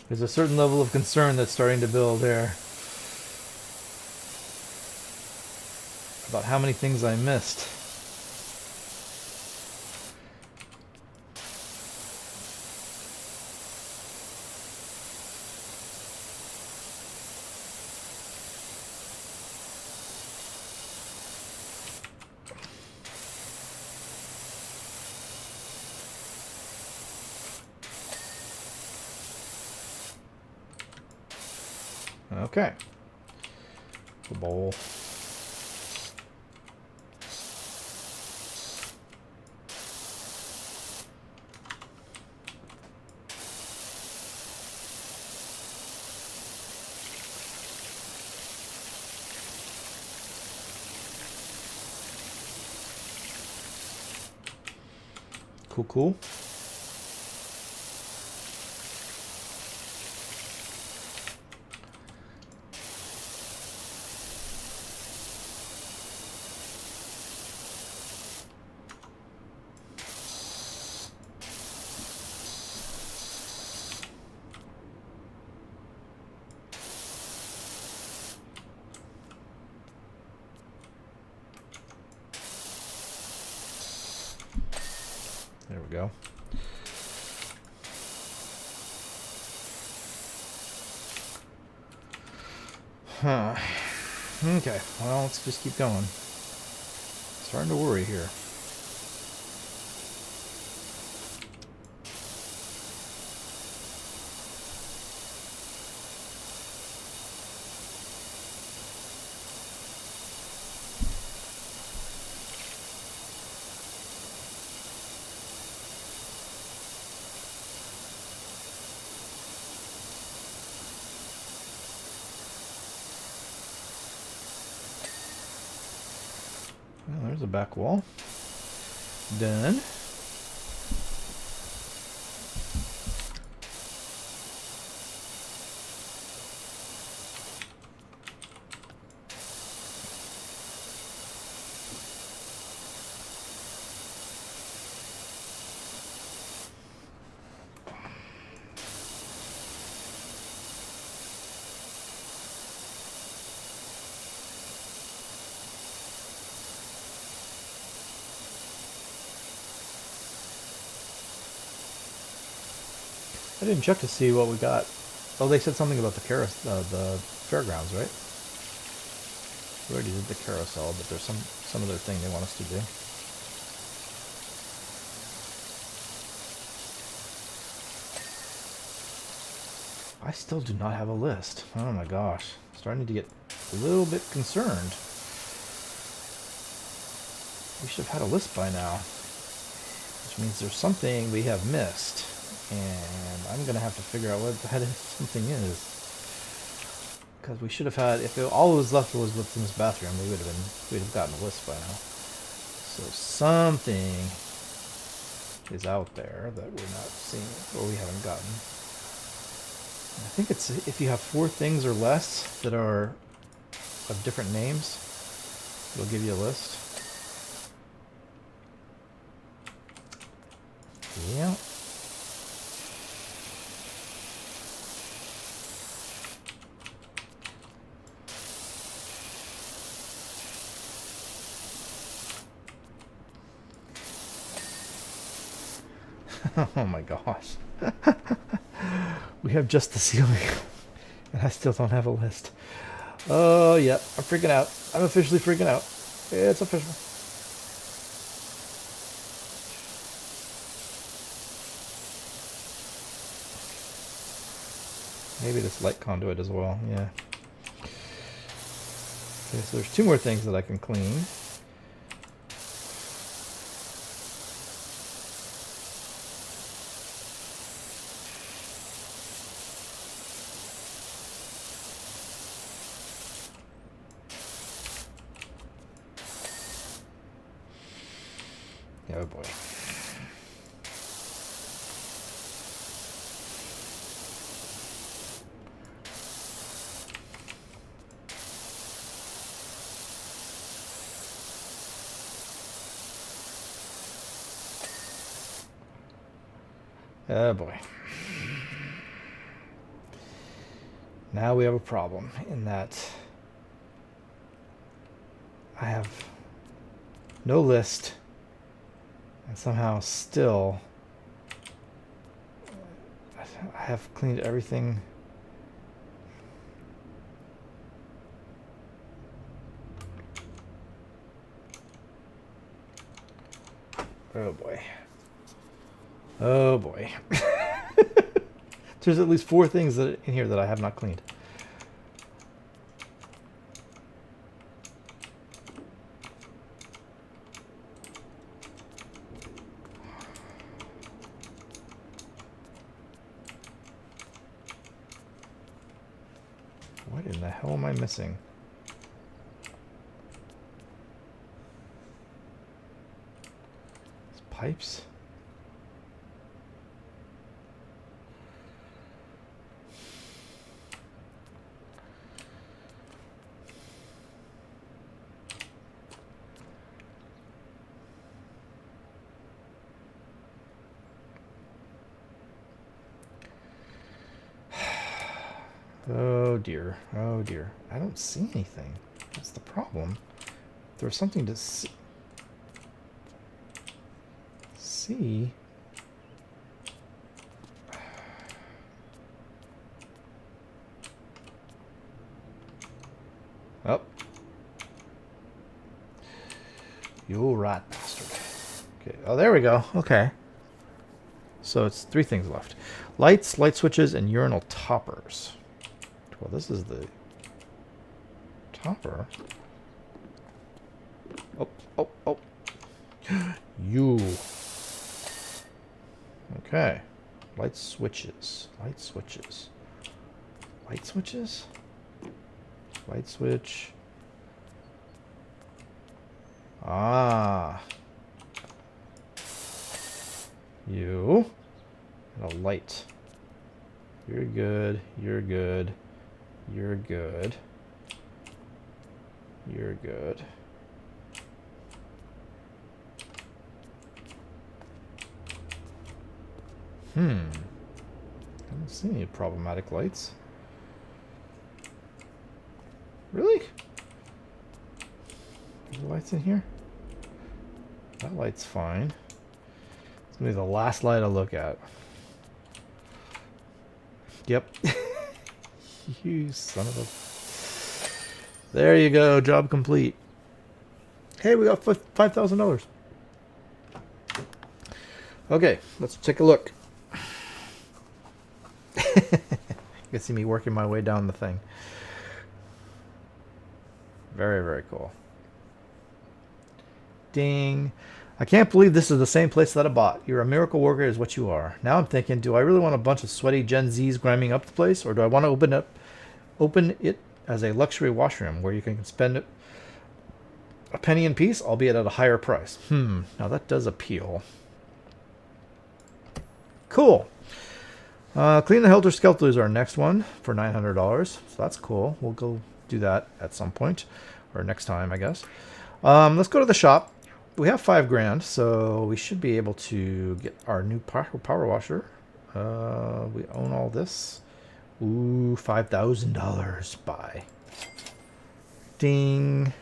There's a certain level of concern that's starting to build there about how many things I missed. Okay. The bowl. Cool, cool. There we go. Huh. Okay, well, let's just keep going. Starting to worry here. Well, there's a back wall. Done. I didn't check to see what we got. Oh, they said something about the the fairgrounds, right? We already did the carousel, but there's some other thing they want us to do. I still do not have a list. Oh my gosh. I'm starting to get a little bit concerned. We should have had a list by now. Which means there's something we have missed. And I'm going to have to figure out what that something is. Because we should have had, if all that was left was what's in this bathroom, we'd have gotten a list by now. So something is out there that we're not seeing, or we haven't gotten. I think it's if you have 4 things or less that are of different names, it'll give you a list. Yeah. Oh my gosh. We have just the ceiling. And I still don't have a list. Oh, yeah. I'm freaking out. I'm officially freaking out. It's official. Maybe this light conduit as well. Yeah. Okay, so there's 2 more things that I can clean. Oh boy. Oh boy. Now we have a problem in that I have no list and somehow still I have cleaned everything. Oh boy. Oh boy. There's at least 4 things in here that I have not cleaned. What in the hell am I missing? These pipes? Oh dear, oh dear. I don't see anything. That's the problem. There's something to see. Oh. You rat bastard. Okay, oh there we go. Okay. So it's 3 things left. Lights, light switches, and urinal toppers. Well, this is the topper. Oh, oh, oh. You. Okay. Light switches. Light switches. Light switches? Light switch. Ah. You. And a light. You're good. You're good. You're good. You're good. I don't see any problematic lights. Really? Are there lights in here? That light's fine. It's gonna be the last light I look at. Yep. You son of a... There you go. Job complete. Hey, we got $5,000. Okay, let's take a look. You can see me working my way down the thing. Very, very cool. Ding. I can't believe this is the same place that I bought. You're a miracle worker is what you are. Now I'm thinking, do I really want a bunch of sweaty Gen Zs grinding up the place? Or do I want to open it as a luxury washroom where you can spend a penny in peace, albeit at a higher price? Now that does appeal. Cool. Clean the Helter Skelter is our next one for $900. So that's cool. We'll go do that at some point. Or next time, I guess. Let's go to the shop. We have $5,000, so we should be able to get our new power washer. We own all this. Ooh, $5,000. Buy. Ding.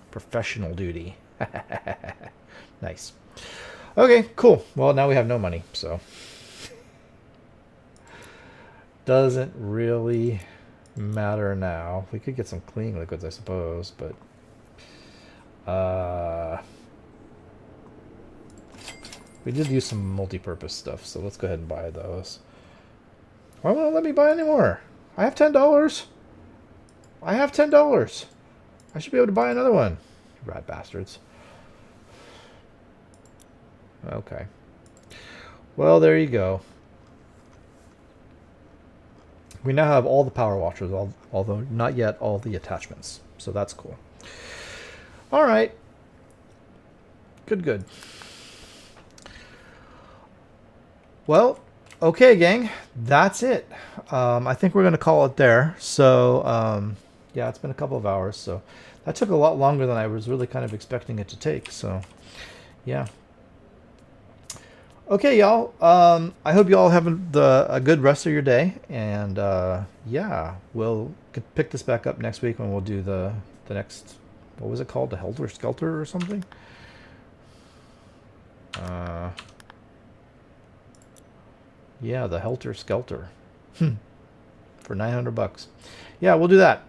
Professional duty. Nice. Okay, cool. Well, now we have no money, so. doesn't really matter now. We could get some cleaning liquids, I suppose, but we did use some multi-purpose stuff, so let's go ahead and buy those. Why won't it let me buy any more? I have $10. I have $10. I should be able to buy another one. Rat bastards. Okay. Well, there you go. We now have all the power washers, although not yet all the attachments. So that's cool. All right. Good. Well, okay, gang. That's it. I think we're going to call it there. So, yeah, it's been a couple of hours. So that took a lot longer than I was really kind of expecting it to take. So, yeah. Okay, y'all. I hope you all have a good rest of your day, and yeah, we'll pick this back up next week when we'll do the next. What was it called? The Helter Skelter or something? Yeah, the Helter Skelter. For $900. Yeah, we'll do that.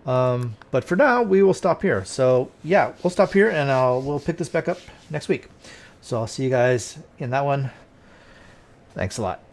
But for now, we will stop here. So yeah, we'll stop here, and we'll pick this back up next week. So I'll see you guys in that one. Thanks a lot.